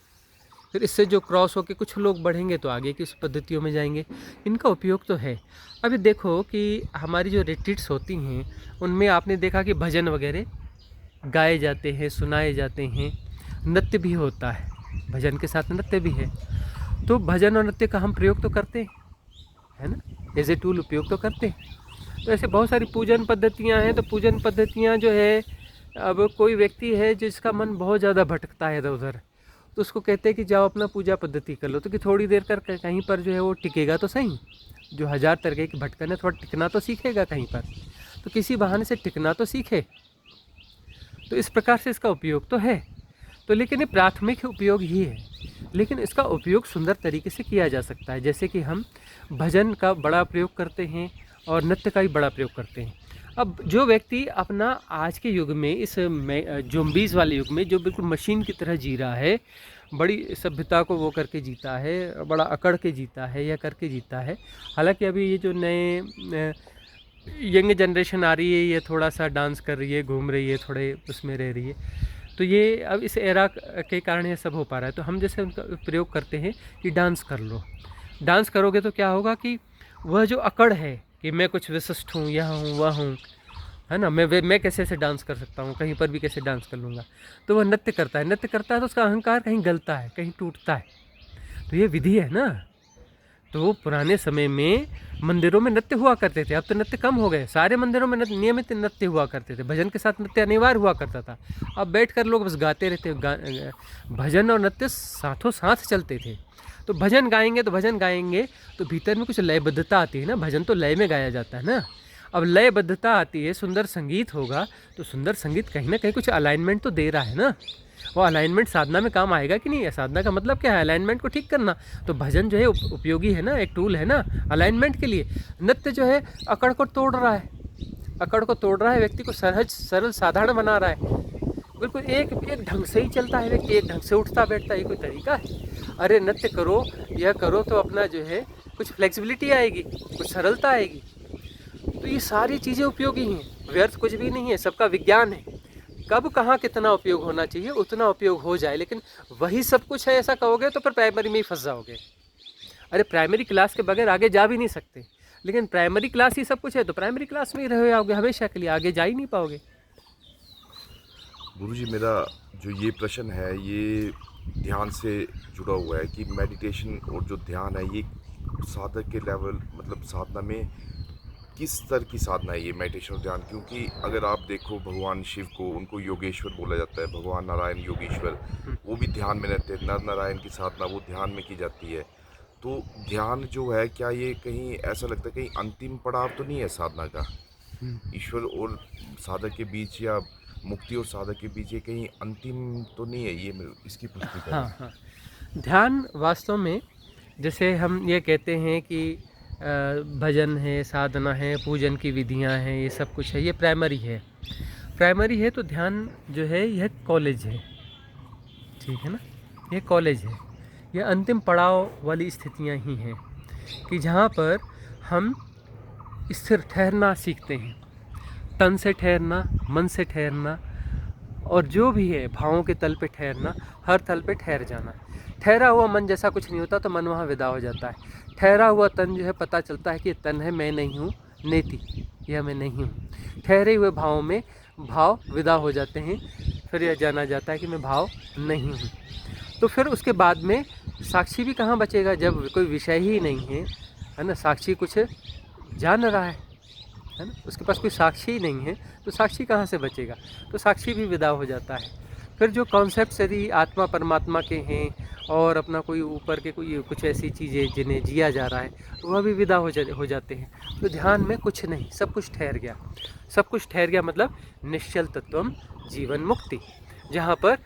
फिर इससे जो क्रॉस होकर कुछ लोग बढ़ेंगे तो आगे की उस पद्धतियों में जाएंगे। इनका उपयोग तो है। अभी देखो कि हमारी जो रिट्रीट्स होती हैं उनमें आपने देखा कि भजन वगैरह गाए जाते हैं, सुनाए जाते हैं, नृत्य भी होता है, भजन के साथ नृत्य भी है। तो भजन और नृत्य का हम प्रयोग तो करते हैं, है ना, एज ए टूल उपयोग तो करते हैं। तो ऐसे बहुत सारी पूजन पद्धतियाँ हैं। तो पूजन पद्धतियाँ जो है, अब कोई व्यक्ति है जिसका मन बहुत ज़्यादा भटकता है इधर उधर, तो उसको कहते हैं कि जाओ अपना पूजा पद्धति कर लो, तो कि थोड़ी देर कर कहीं पर जो है वो टिकेगा तो सही। जो 1000 तरीके के भटकन है, थोड़ा टिकना तो सीखेगा कहीं पर, तो किसी बहाने से टिकना तो सीखे। तो इस प्रकार से इसका उपयोग तो है, तो लेकिन ये प्राथमिक उपयोग ही है, लेकिन इसका उपयोग सुंदर तरीके से किया जा सकता है। जैसे कि हम भजन का बड़ा प्रयोग करते हैं और नृत्य का भी बड़ा प्रयोग करते हैं। अब जो व्यक्ति अपना आज के युग में, इस ज़ॉम्बीज़ वाले युग में, जो बिल्कुल मशीन की तरह जी रहा है, बड़ी सभ्यता को वो करके जीता है, बड़ा अकड़ के जीता है या करके जीता है। हालांकि अभी ये जो नए यंग जनरेशन आ रही है, ये थोड़ा सा डांस कर रही है, घूम रही है, थोड़े उसमें रह रही है, तो ये अब इस एरा के कारण ये सब हो पा रहा है। तो हम जैसे उनका प्रयोग करते हैं कि डांस कर लो। डांस करोगे तो क्या होगा कि वह जो अकड़ है कि मैं कुछ विशिष्ट हूँ, यह हूँ, वह हूँ, है ना, मैं कैसे ऐसे डांस कर सकता हूँ, कहीं पर भी कैसे डांस कर लूँगा, तो वह नृत्य करता है। नृत्य करता है तो उसका अहंकार कहीं गलता है, कहीं टूटता है। तो ये विधि है ना। तो पुराने समय में मंदिरों में नृत्य हुआ करते थे, अब तो नृत्य कम हो गए। सारे मंदिरों में नियमित नृत्य हुआ करते थे, भजन के साथ नृत्य अनिवार्य हुआ करता था। अब बैठकर लोग बस गाते रहते, भजन और नृत्य साथों साथ चलते थे। तो भजन गाएंगे तो भीतर में कुछ लयबद्धता आती है ना, भजन तो लय में गाया जाता है ना। अब लयबद्धता आती है, सुंदर संगीत होगा, तो सुंदर संगीत कहीं ना कहीं कुछ अलाइनमेंट तो दे रहा है ना। वो अलाइनमेंट साधना में काम आएगा कि नहीं है? साधना का मतलब क्या है? अलाइनमेंट को ठीक करना। तो भजन जो है उपयोगी है ना, एक टूल है ना अलाइनमेंट के लिए। नृत्य जो है अकड़ को तोड़ रहा है, अकड़ को तोड़ रहा है, व्यक्ति को सहज सरल साधारण बना रहा है। बिल्कुल एक ढंग से ही चलता है व्यक्ति, एक ढंग से उठता बैठता है। ये कोई तरीका है? अरे नृत्य करो, यह करो तो अपना जो है कुछ फ्लेक्सिबिलिटी आएगी, कुछ सरलता आएगी। तो ये सारी चीज़ें उपयोगी हैं, व्यर्थ कुछ भी नहीं है, सबका विज्ञान है। कब कहाँ कितना उपयोग होना चाहिए उतना उपयोग हो जाए, लेकिन वही सब कुछ है ऐसा कहोगे तो फिर प्राइमरी में ही फंस जाओगे। अरे प्राइमरी क्लास के बगैर आगे जा भी नहीं सकते, लेकिन प्राइमरी क्लास ही सब कुछ है तो प्राइमरी क्लास में ही रह जाओगे हमेशा के लिए, आगे जा ही नहीं पाओगे। गुरुजी, मेरा जो ये प्रश्न है ये ध्यान से जुड़ा हुआ है कि मेडिटेशन और जो ध्यान है ये साधक के लेवल, मतलब साधना में किस स्तर की साधना है ये मेडिटेशन और ध्यान? क्योंकि अगर आप देखो भगवान शिव को, उनको योगेश्वर बोला जाता है, भगवान नारायण योगेश्वर, वो भी ध्यान में रहते हैं। नर नारायण की साधना वो ध्यान में की जाती है। तो ध्यान जो है, क्या ये कहीं ऐसा लगता है कहीं अंतिम पड़ाव तो नहीं है साधना का? ईश्वर और साधक के बीच या मुक्ति और साधक के बीच ये कहीं अंतिम तो नहीं है? ये इसकी पुष्टि करें। हाँ, ध्यान वास्तव में, जैसे हम ये कहते हैं कि भजन है, साधना है, पूजन की विधियां हैं, ये सब कुछ है, ये प्राइमरी है। तो ध्यान जो है यह कॉलेज है, ठीक है ना, ये कॉलेज है। यह अंतिम पड़ाव वाली स्थितियां ही हैं कि जहाँ पर हम स्थिर ठहरना सीखते हैं, तन से ठहरना, मन से ठहरना, और जो भी है भावों के तल पे ठहरना, हर तल पे ठहर जाना। ठहरा हुआ मन जैसा कुछ नहीं होता तो मन वहाँ विदा हो जाता है। ठहरा हुआ तन जो है पता चलता है कि तन है, मैं नहीं हूँ, नेति, यह मैं नहीं हूँ। ठहरे हुए भावों में भाव विदा हो जाते हैं, फिर यह जाना जाता है कि मैं भाव नहीं हूँ। तो फिर उसके बाद में साक्षी भी कहाँ बचेगा जब कोई विषय ही नहीं है ना। साक्षी कुछ जान रहा है ना, उसके पास कोई साक्षी ही नहीं है तो साक्षी कहाँ से बचेगा? तो साक्षी भी विदा हो जाता है। फिर जो कॉन्सेप्ट यदि आत्मा परमात्मा के हैं और अपना कोई ऊपर के कोई कुछ ऐसी चीज़ें जिन्हें जिया जा रहा है वह भी विदा हो जाते हैं। तो ध्यान में कुछ नहीं, सब कुछ ठहर गया। सब कुछ ठहर गया मतलब निश्चल तत्वम जीवन मुक्ति, जहाँ पर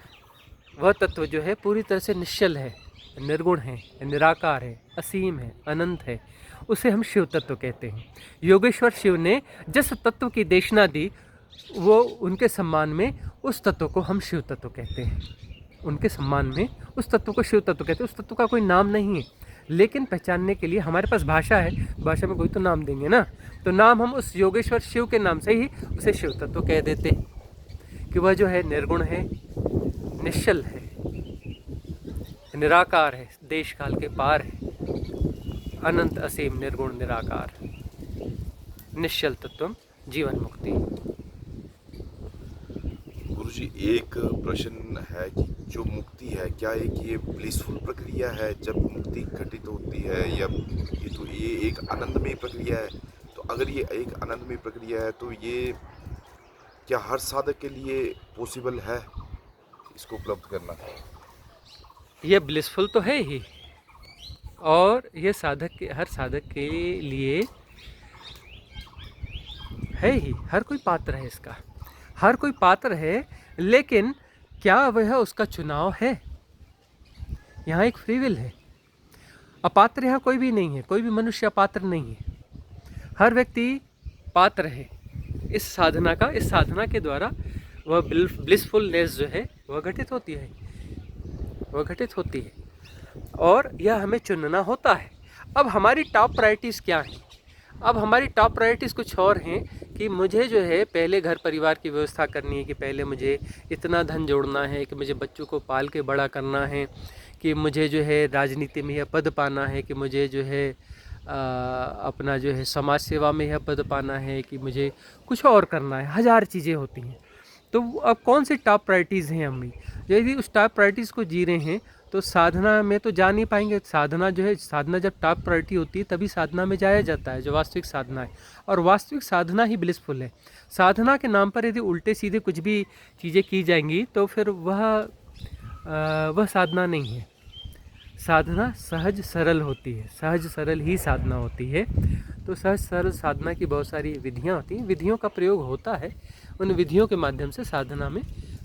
वह तत्व जो है पूरी तरह से निश्चल है, निर्गुण है, निराकार है, असीम है, अनंत है, उसे हम शिव तत्व कहते हैं। योगेश्वर शिव ने जिस तत्व की देशना दी वो उनके सम्मान में उस तत्व को हम शिव तत्व कहते हैं। उनके सम्मान में उस तत्व को शिव तत्व कहते हैं। उस तत्व का कोई नाम नहीं है, लेकिन पहचानने के लिए हमारे पास भाषा है, भाषा में कोई तो नाम देंगे ना। तो नाम हम उस योगेश्वर शिव के नाम से ही उसे शिव तत्व कह देते हैं कि वह जो है निर्गुण है, निश्चल है, निराकार है, देश काल के पार है, अनंत असीम निर्गुण निराकार, निश्चल तत्व जीवन मुक्ति। गुरुजी, एक प्रश्न है कि जो मुक्ति है, क्या एक ये ब्लिसफुल प्रक्रिया है जब मुक्ति घटित होती है, या ये एक आनंदमय प्रक्रिया है? तो अगर ये एक आनंदमय प्रक्रिया है तो ये क्या हर साधक के लिए पॉसिबल है इसको उपलब्ध करना? ये ब्लिसफुल तो है ही, और ये हर साधक के लिए है ही। हर कोई पात्र है इसका, हर कोई पात्र है, लेकिन क्या वह उसका चुनाव है? यहाँ एक फ्री विल है। अपात्र यहाँ कोई भी नहीं है, कोई भी मनुष्य अपात्र नहीं है। हर व्यक्ति पात्र है इस साधना का। इस साधना के द्वारा वह ब्लिसफुलनेस जो है वह घटित होती है, वह घटित होती है, और यह हमें चुनना होता है। अब हमारी टॉप प्रायोरिटीज़ क्या हैं? अब हमारी टॉप प्रायोरिटीज़ कुछ और हैं कि मुझे जो है पहले घर परिवार की व्यवस्था करनी है, कि पहले मुझे इतना धन जोड़ना है, कि मुझे बच्चों को पाल के बड़ा करना है, कि मुझे जो है राजनीति में यह पद पाना है, कि मुझे जो है अपना जो है समाज सेवा में यह पद पाना है, कि मुझे कुछ और करना है। हज़ार चीज़ें होती हैं। तो अब कौन सी टॉप प्रायोरिटीज़ हैं हमें? यदि उस टॉप प्रायोरिटीज़ को जी रहे हैं तो साधना में तो जा नहीं पाएंगे। साधना जो है, साधना जब टॉप प्रायोरिटी होती है तभी साधना में जाया जाता है, जो वास्तविक साधना है। और वास्तविक साधना ही ब्लिसफुल है। साधना के नाम पर यदि उल्टे सीधे कुछ भी चीज़ें की जाएंगी तो फिर वह साधना नहीं है। साधना सहज सरल होती है, सहज सरल ही साधना होती है। तो सहज सरल साधना की बहुत सारी विधियाँ होती हैं, विधियों का प्रयोग होता है। उन विधियों के माध्यम से साधना में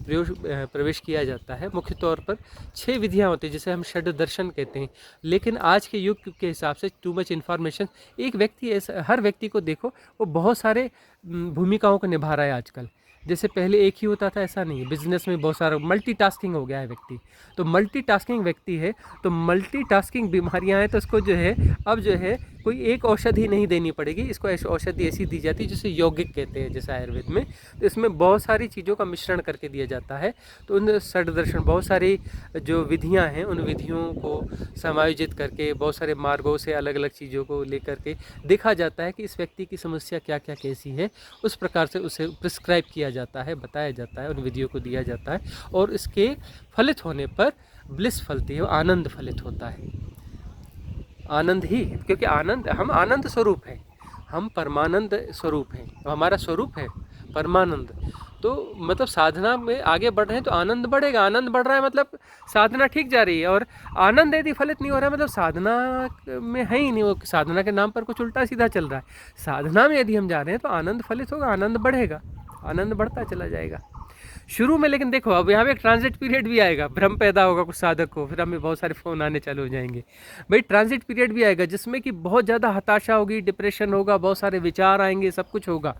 प्रवेश किया जाता है। मुख्य तौर पर 6 विधियाँ होती हैं, जिसे हम षड दर्शन कहते हैं। लेकिन आज के युग के हिसाब से टू मच इन्फॉर्मेशन, एक व्यक्ति ऐसा, हर व्यक्ति को देखो वो बहुत सारे भूमिकाओं को निभा रहा है आजकल। जैसे पहले एक ही होता था, ऐसा नहीं है। बिजनेस में बहुत सारा मल्टीटास्किंग हो गया है व्यक्ति। तो मल्टीटास्किंग व्यक्ति है, तो मल्टीटास्किंग बीमारियां हैं, तो उसको जो है अब जो है कोई एक औषधि नहीं देनी पड़ेगी। इसको औषधि ऐसी दी जाती है जिसे यौगिक कहते हैं, जैसे आयुर्वेद में। तो इसमें बहुत सारी चीज़ों का मिश्रण करके दिया जाता है। तो उन षड दर्शन, बहुत सारी जो विधियाँ हैं, उन विधियों को समायोजित करके बहुत सारे मार्गों से अलग अलग चीज़ों को लेकर के देखा जाता है कि इस व्यक्ति की समस्या क्या क्या कैसी है। उस प्रकार से उसे प्रिस्क्राइब किया जाता है, बताया जाता है, उन विधियों को दिया जाता है, और इसके फलित होने पर ब्लिस फलती है, आनंद फलित होता है। आनंद ही, क्योंकि आनंद, हम आनंद स्वरूप हैं, हम परमानंद स्वरूप हैं, हमारा स्वरूप है परमानंद। तो मतलब साधना में आगे बढ़ रहे हैं तो आनंद बढ़ेगा। आनंद बढ़ रहा है मतलब साधना ठीक जा रही है, और आनंद यदि फलित नहीं हो रहा है मतलब साधना में है ही नहीं, वो साधना के नाम पर कुछ उल्टा सीधा चल रहा है। साधना में यदि हम जा रहे हैं तो आनंद फलित होगा, आनंद बढ़ेगा, आनंद बढ़ता चला जाएगा शुरू में। लेकिन देखो, अब यहाँ पे एक ट्रांजिट पीरियड भी आएगा, भ्रम पैदा होगा कुछ साधक को, फिर हमें बहुत सारे फ़ोन आने चालू हो जाएंगे। भाई ट्रांजिट पीरियड भी आएगा जिसमें कि बहुत ज़्यादा हताशा होगी, डिप्रेशन होगा, बहुत सारे विचार आएंगे, सब कुछ होगा।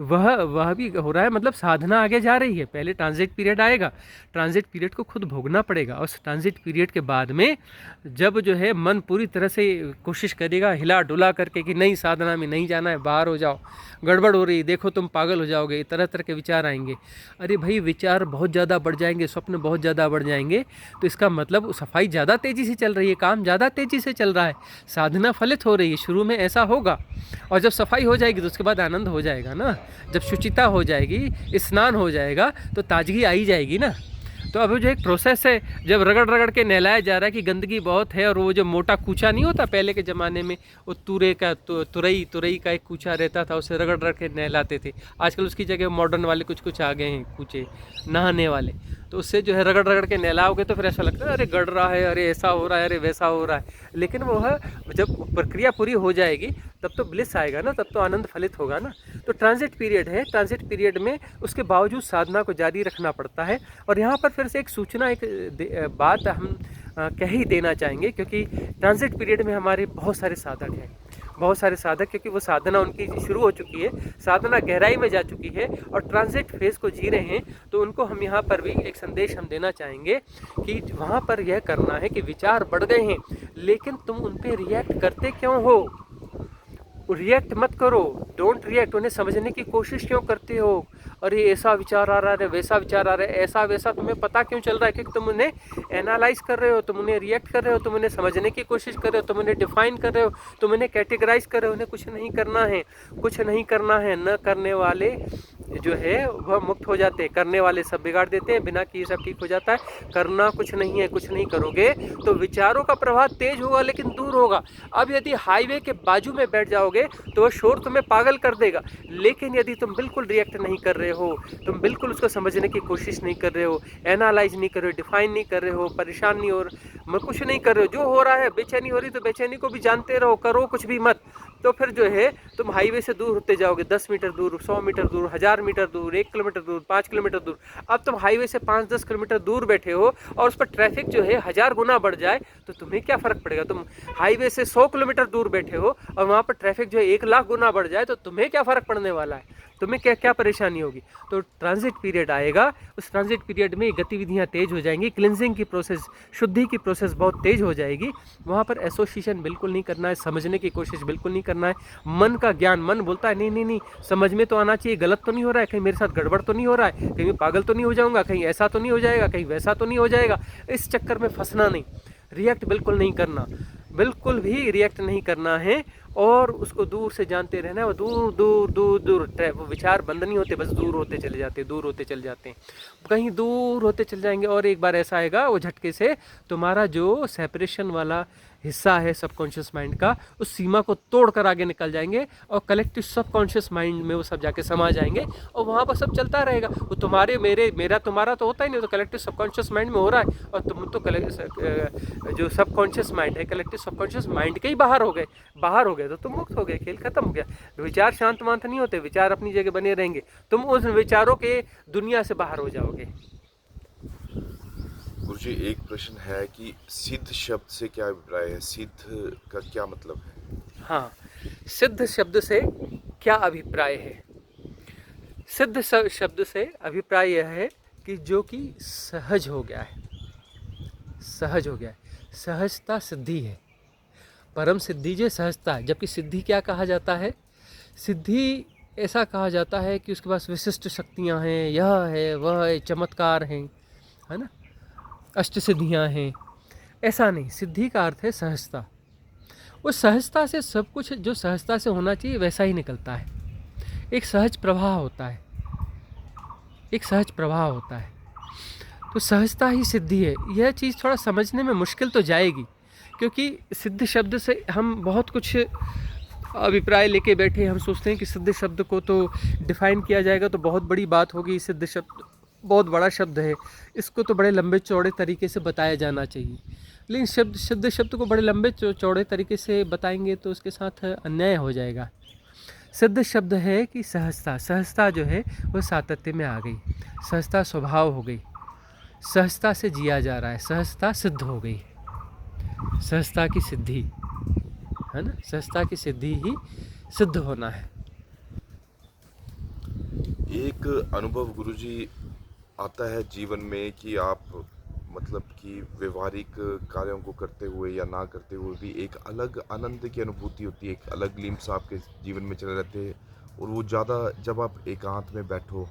वह भी हो रहा है, मतलब साधना आगे जा रही है। पहले ट्रांजिट पीरियड आएगा, ट्रांजिट पीरियड को खुद भोगना पड़ेगा, और ट्रांजिट पीरियड के बाद में जब जो है मन पूरी तरह से कोशिश करेगा हिला डुला करके कि नहीं, साधना में नहीं जाना है, बाहर हो जाओ, गड़बड़ हो रही, देखो तुम पागल हो जाओगे, तरह तरह के विचार आएंगे। अरे भाई, विचार बहुत ज़्यादा बढ़ जाएंगे, स्वप्न बहुत ज़्यादा बढ़ जाएंगे, तो इसका मतलब सफाई ज़्यादा तेज़ी से चल रही है, काम ज़्यादा तेज़ी से चल रहा है, साधना फलित हो रही है। शुरू में ऐसा होगा, और जब सफाई हो जाएगी तो उसके बाद आनंद हो जाएगा ना। जब शुचिता हो जाएगी, स्नान हो जाएगा, तो ताजगी आई जाएगी ना। तो अब जो एक प्रोसेस है, जब रगड़ रगड़ के नहलाया जा रहा है कि गंदगी बहुत है, और वो जो मोटा कूचा नहीं होता पहले के ज़माने में, वो तुरई का एक कूचा रहता था, उसे रगड़ रगड़ के नहलाते थे। आजकल उसकी जगह मॉडर्न वाले कुछ आ गए हैं कूचे नहाने वाले, तो उससे जो है रगड़ रगड़ के नहलाओगे तो फिर ऐसा लगता है अरे गड़ रहा है, अरे ऐसा हो रहा है, अरे वैसा हो रहा है। लेकिन वो है, जब प्रक्रिया पूरी हो जाएगी तब तो ब्लिस आएगा ना, तब तो आनंद फलित होगा ना। तो ट्रांजिट पीरियड है, ट्रांजिट पीरियड में उसके बावजूद साधना को जारी रखना पड़ता है। और यहाँ पर फिर से एक सूचना, एक बात हम कह ही देना चाहेंगे, क्योंकि ट्रांजिट पीरियड में हमारे बहुत सारे साधक हैं, बहुत सारे साधक, क्योंकि वो साधना उनकी शुरू हो चुकी है, साधना गहराई में जा चुकी है और ट्रांजिट फेज को जी रहे हैं। तो उनको हम यहाँ पर भी एक संदेश हम देना चाहेंगे कि वहाँ पर यह करना है कि विचार बढ़ गए हैं, लेकिन तुम उन पर रिएक्ट करते क्यों हो? रिएक्ट मत करो, डोंट रिएक्ट। उन्हें समझने की कोशिश क्यों करते हो? और ये ऐसा विचार आ रहा है, वैसा विचार आ रहा है, ऐसा वैसा, तुम्हें पता क्यों चल रहा है? क्योंकि तुम उन्हें एनालाइज कर रहे हो, तुम उन्हें रिएक्ट कर रहे हो, तुम उन्हें समझने की कोशिश कर रहे हो, तुम उन्हें डिफाइन कर रहे हो, तुम उन्हें कैटेगराइज कर रहे हो। उन्हें कुछ नहीं करना है, कुछ नहीं करना है। न करने वाले जो है वह मुक्त हो जाते हैं, करने वाले सब बिगाड़ देते हैं, बिना किए सब ठीक हो जाता है। करना कुछ नहीं है, कुछ नहीं करोगे तो विचारों का प्रवाह तेज होगा लेकिन दूर होगा। अब यदि हाईवे के बाजू में बैठ जाओगे तो वह शोर तुम्हें पागल कर देगा, लेकिन यदि तुम बिल्कुल रिएक्ट नहीं कर रहे हो, तुम बिल्कुल उसको समझने की कोशिश नहीं कर रहे हो, एनालाइज नहीं कर रहे हो, डिफाइन नहीं कर रहे हो, परेशान नहीं हो, कुछ नहीं कर रहे हो, जो हो रहा है बेचैनी हो रही तो बेचैनी को भी जानते रहो, करो कुछ भी मत, तो फिर जो है तुम हाईवे से दूर होते जाओगे, 10 मीटर दूर, 100 मीटर दूर, 1000 मीटर दूर, 1 किलोमीटर दूर, 5 किलोमीटर दूर। अब तुम हाईवे से 5-10 किलोमीटर दूर बैठे हो और उस पर ट्रैफिक जो है 1000 गुना बढ़ जाए तो तुम्हें क्या फ़र्क पड़ेगा? तुम हाईवे से 100 किलोमीटर दूर बैठे हो और वहाँ पर ट्रैफिक जो है 1 लाख गुना बढ़ जाए तो तुम्हें क्या फ़र्क पड़ने वाला है? तुम्हें क्या क्या परेशानी होगी? तो ट्रांजिट पीरियड आएगा, उस ट्रांजिट पीरियड में गतिविधियाँ तेज हो जाएंगी, क्लिनजिंग की प्रोसेस, शुद्धि की प्रोसेस बहुत तेज हो जाएगी। वहाँ पर एसोसिएशन बिल्कुल नहीं करना है, समझने की कोशिश बिल्कुल नहीं करना है। मन का ज्ञान, मन बोलता है नहीं नहीं नहीं, समझ में तो आना चाहिए, गलत तो नहीं हो रहा है, कहीं मेरे साथ गड़बड़ तो नहीं हो रहा है, कहीं मैं पागल तो नहीं हो जाऊँगा, कहीं ऐसा तो नहीं हो जाएगा, कहीं वैसा तो नहीं हो जाएगा। इस चक्कर में फंसना नहीं, रिएक्ट बिल्कुल नहीं करना, बिल्कुल भी रिएक्ट नहीं करना है और उसको दूर से जानते रहना है। वो दूर दूर दूर दूर, वो विचार बंद नहीं होते, बस दूर होते चले जाते हैं, दूर होते चले जाते हैं, कहीं दूर होते चले जाएंगे। और एक बार ऐसा आएगा वो झटके से तुम्हारा जो सेपरेशन वाला हिस्सा है सबकॉन्शियस माइंड का, उस सीमा को तोड़कर आगे निकल जाएंगे और कलेक्टिव सबकॉन्शियस माइंड में वो सब जाके समा जाएंगे और वहाँ पर सब चलता रहेगा। वो तुम्हारे मेरे मेरा तुम्हारा तो होता ही नहीं, तो कलेक्टिव सबकॉन्शियस माइंड में हो रहा है और तुम तो जो सबकॉन्शियस माइंड है, कलेक्टिव सबकॉन्शियस माइंड के ही बाहर हो गए, बाहर हो गए तो तुम मुक्त हो गए, खेल खत्म हो गया। विचार शांत मांत नहीं होते, विचार अपनी जगह बने रहेंगे, तुम उस विचारों के दुनिया से बाहर हो जाओगे। गुरुजी, एक प्रश्न है कि सिद्ध शब्द से क्या अभिप्राय है? सिद्ध का क्या मतलब है? हाँ, सिद्ध शब्द से क्या अभिप्राय है? सिद्ध शब्द से अभिप्राय यह है कि जो कि सहज हो गया है, सहज हो गया है। सहजता सिद्धि है, परम सिद्धि जो सहजता है। जबकि सिद्धि क्या कहा जाता है? सिद्धि ऐसा कहा जाता है कि उसके पास विशिष्ट शक्तियाँ हैं, यह है वह है, चमत्कार हैं, है ना, अष्ट सिद्धियाँ हैं। ऐसा नहीं, सिद्धि का अर्थ है सहजता। उस सहजता से सब कुछ जो सहजता से होना चाहिए वैसा ही निकलता है। एक सहज प्रवाह होता है, एक सहज प्रवाह होता है, तो सहजता ही सिद्धि है। यह चीज़ थोड़ा समझने में मुश्किल तो जाएगी, क्योंकि सिद्ध शब्द से हम बहुत कुछ अभिप्राय लेके बैठे। हम सोचते हैं कि सिद्ध शब्द को तो डिफ़ाइन किया जाएगा तो बहुत बड़ी बात होगी, सिद्ध शब्द बहुत बड़ा शब्द है, इसको तो बड़े लंबे चौड़े तरीके से बताया जाना चाहिए। लेकिन सिद्ध शब्द को बड़े लंबे चौड़े तरीके से बताएंगे तो उसके साथ अन्याय हो जाएगा। सिद्ध शब्द है कि सहजता, सहजता जो है वो सातत्य में आ गई, सहजता स्वभाव हो गई, सहजता से जिया जा रहा है, सहजता सिद्ध हो गई, सहजता की सिद्धि है ना, सहजता की सिद्धि ही सिद्ध होना है। एक अनुभव गुरुजी आता है जीवन में कि आप मतलब कि व्यवहारिक कार्यों को करते हुए या ना करते हुए भी एक अलग आनंद की अनुभूति होती है, एक अलग ग्लिम्स आपके जीवन में चले रहते हैं। और वो ज़्यादा जब आप एकांत में बैठो,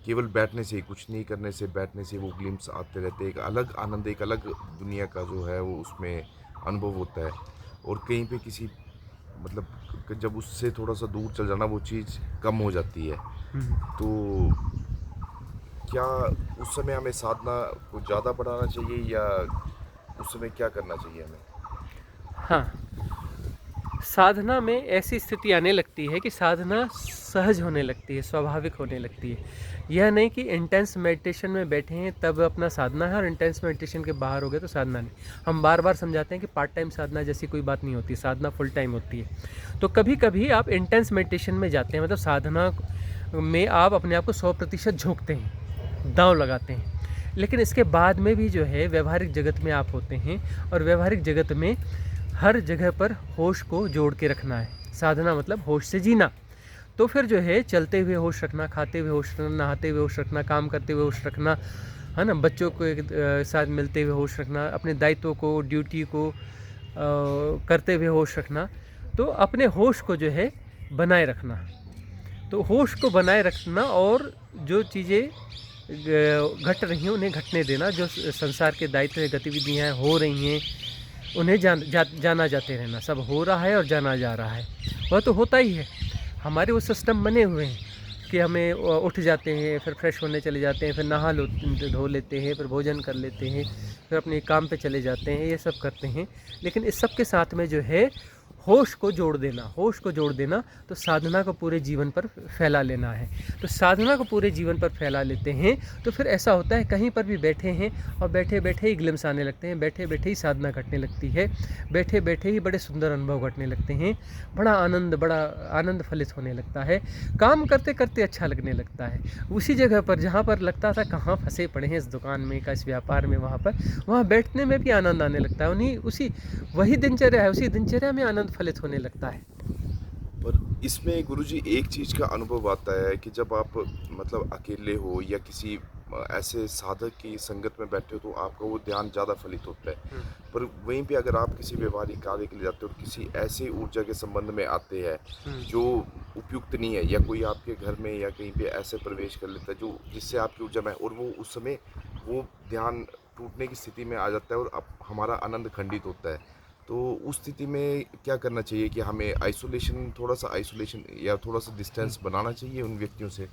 केवल बैठने से, कुछ नहीं करने से, बैठने से वो ग्लिम्स आते रहते हैं। एक अलग आनंद, एक अलग दुनिया का जो है वो उसमें अनुभव होता है। और कहीं पे किसी मतलब जब उससे थोड़ा सा दूर चल जाना वो चीज़ कम हो जाती है। तो क्या उस समय हमें साधना को ज़्यादा बढ़ाना चाहिए या उस समय क्या करना चाहिए हमें? हाँ, साधना में ऐसी स्थिति आने लगती है कि साधना सहज होने लगती है, स्वाभाविक होने लगती है। यह नहीं कि इंटेंस मेडिटेशन में बैठे हैं तब अपना साधना है और इंटेंस मेडिटेशन के बाहर हो गए तो साधना नहीं। हम बार बार समझाते हैं कि पार्ट टाइम साधना जैसी कोई बात नहीं होती, साधना फुल टाइम होती है। तो कभी कभी आप इंटेंस मेडिटेशन में जाते हैं, मतलब साधना में आप अपने आप को 100% झोंकते हैं, दांव लगाते हैं, लेकिन इसके बाद में भी जो है व्यवहारिक जगत में आप होते हैं और व्यवहारिक जगत में हर जगह पर होश को जोड़ के रखना है। साधना मतलब होश से जीना। तो फिर जो है चलते हुए होश रखना, खाते हुए होश रखना, नहाते हुए होश रखना, काम करते हुए होश रखना, है ना, बच्चों को साथ मिलते हुए होश रखना, अपने दायित्वों को, ड्यूटी को करते हुए होश रखना। तो अपने होश को जो है बनाए रखना, तो होश को बनाए रखना और जो चीज़ें घट रही हैं उन्हें घटने देना, जो संसार के दायित्व गतिविधियाँ हो रही हैं उन्हें जाना जाते रहना। सब हो रहा है और जाना जा रहा है, वह तो होता ही है। हमारे वो सिस्टम बने हुए हैं कि हमें उठ जाते हैं, फिर फ्रेश होने चले जाते हैं, फिर नहा धो लेते हैं, फिर भोजन कर लेते हैं, फिर अपने काम पे चले जाते हैं, ये सब करते हैं। लेकिन इस सब के साथ में जो है होश को जोड़ देना, तो साधना को पूरे जीवन पर फैला लेना है। तो साधना को पूरे जीवन पर फैला लेते हैं तो फिर ऐसा होता है कहीं पर भी बैठे हैं और बैठे बैठे ही ग्लिम्स आने लगते हैं, बैठे बैठे ही साधना घटने लगती है, बैठे बैठे ही बड़े सुंदर अनुभव घटने लगते हैं, बड़ा आनंद फलित होने लगता है, काम करते करते अच्छा लगने लगता है। उसी जगह पर जहाँ पर लगता था कहाँ फंसे पड़े हैं, इस दुकान में का इस व्यापार में, वहाँ बैठने में भी आनंद आने लगता है। वही दिनचर्या है, उसी दिनचर्या में आनंद फलित होने लगता है। पर इसमें गुरुजी एक चीज़ का अनुभव आता है कि जब आप मतलब अकेले हो या किसी ऐसे साधक की संगत में बैठे हो तो आपका वो ध्यान ज़्यादा फलित होता है। पर वहीं पे अगर आप किसी व्यवहारिक कार्य के लिए जाते हो और किसी ऐसे ऊर्जा के संबंध में आते हैं जो उपयुक्त नहीं है, या कोई आपके घर में या कहीं पे ऐसे प्रवेश कर लेता है जो जिससे आपकी ऊर्जा में, और वो उस समय वो ध्यान टूटने की स्थिति में आ जाता है और अब हमारा आनंद खंडित होता है, तो उस स्थिति में क्या करना चाहिए कि हमें थोड़ा सा आइसोलेशन या थोड़ा सा डिस्टेंस बनाना चाहिए उन व्यक्तियों से?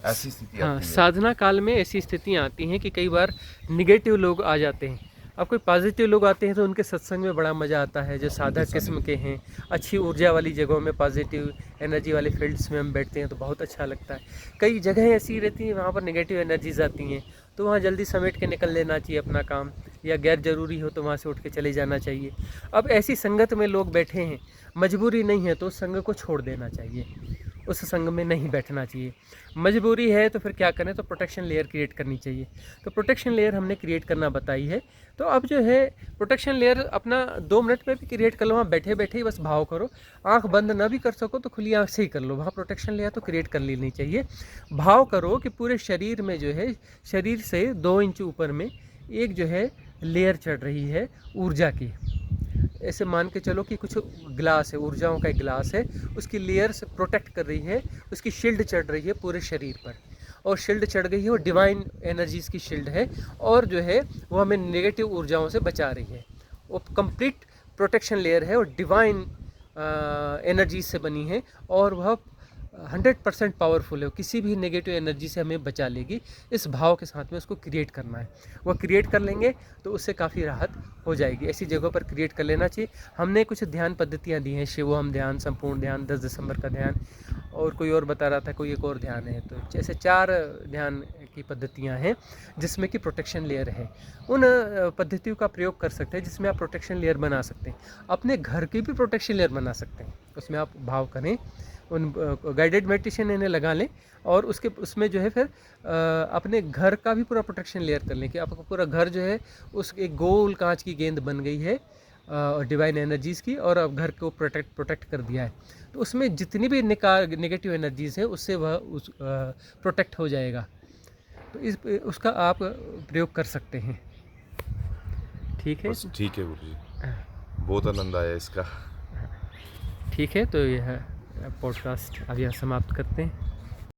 ऐसी स्थिति हाँ, आती है। साधना काल में ऐसी स्थितियाँ आती हैं कि कई बार निगेटिव लोग आ जाते हैं। अब कोई पॉजिटिव लोग आते हैं तो उनके सत्संग में बड़ा मज़ा आता है, जो साधक किस्म के हैं, अच्छी ऊर्जा वाली जगहों में, पॉजिटिव एनर्जी वाले फील्ड्स में हम बैठते हैं तो बहुत अच्छा लगता है। कई जगहें ऐसी रहती हैं वहाँ पर नेगेटिव एनर्जीज आती हैं, तो वहाँ जल्दी समेट के निकल लेना चाहिए अपना काम, या गैर ज़रूरी हो तो वहाँ से उठ के चले जाना चाहिए। अब ऐसी संगत में लोग बैठे हैं, मजबूरी नहीं है तो उस संग को छोड़ देना चाहिए, उस संग में नहीं बैठना चाहिए। मजबूरी है तो फिर क्या करें, तो प्रोटेक्शन लेयर क्रिएट करनी चाहिए। तो प्रोटेक्शन लेयर हमने क्रिएट करना बताई है, तो अब जो है प्रोटेक्शन लेयर अपना 2 मिनट में भी क्रिएट कर लो, वहाँ बैठे बैठे ही बस भाव करो, आंख बंद ना भी कर सको तो खुली आंख से ही कर लो, वहाँ प्रोटेक्शन लेयर तो क्रिएट कर लेनी चाहिए। भाव करो कि पूरे शरीर में जो है, शरीर से 2 इंच ऊपर में एक जो है लेयर चढ़ रही है ऊर्जा की। ऐसे मान के चलो कि कुछ ग्लास है, ऊर्जाओं का एक ग्लास है, उसकी लेयर से प्रोटेक्ट कर रही है, उसकी शील्ड चढ़ रही है पूरे शरीर पर, और शील्ड चढ़ गई है, वो डिवाइन एनर्जीज़ की शील्ड है, और जो है वो हमें नेगेटिव ऊर्जाओं से बचा रही है। वो कंप्लीट प्रोटेक्शन लेयर है और डिवाइन एनर्जीज से बनी है, और वह 100% पावरफुल है, किसी भी नेगेटिव एनर्जी से हमें बचा लेगी। इस भाव के साथ में उसको क्रिएट करना है, वह क्रिएट कर लेंगे तो उससे काफ़ी राहत हो जाएगी। ऐसी जगहों पर क्रिएट कर लेना चाहिए। हमने कुछ ध्यान पद्धतियाँ दी हैं, शिवोहम ध्यान, संपूर्ण ध्यान, 10 दिसंबर का ध्यान, और कोई और बता रहा था कोई एक और ध्यान है, तो जैसे 4 ध्यान की पद्धतियाँ हैं जिसमें कि प्रोटेक्शन लेयर है। उन पद्धतियों का प्रयोग कर सकते हैं जिसमें आप प्रोटेक्शन लेयर बना सकते हैं, अपने घर की भी प्रोटेक्शन लेयर बना सकते हैं। उसमें आप भाव करें, उन गाइडेड मेडिटेशन इन्हें लगा लें, और उसमें जो है फिर अपने घर का भी पूरा प्रोटेक्शन लेयर कर लें कि आपका पूरा घर जो है उस एक गोल कांच की गेंद बन गई है डिवाइन एनर्जीज़ की, और अब घर को प्रोटेक्ट कर दिया है, तो उसमें जितनी भी नेगेटिव एनर्जीज़ है उससे वह प्रोटेक्ट हो जाएगा। तो उसका आप प्रयोग कर सकते हैं। ठीक है, ठीक है गुरुजी, बहुत आनंद आया इसका। ठीक है, तो यह पॉडकास्ट अब यहाँ समाप्त करते हैं।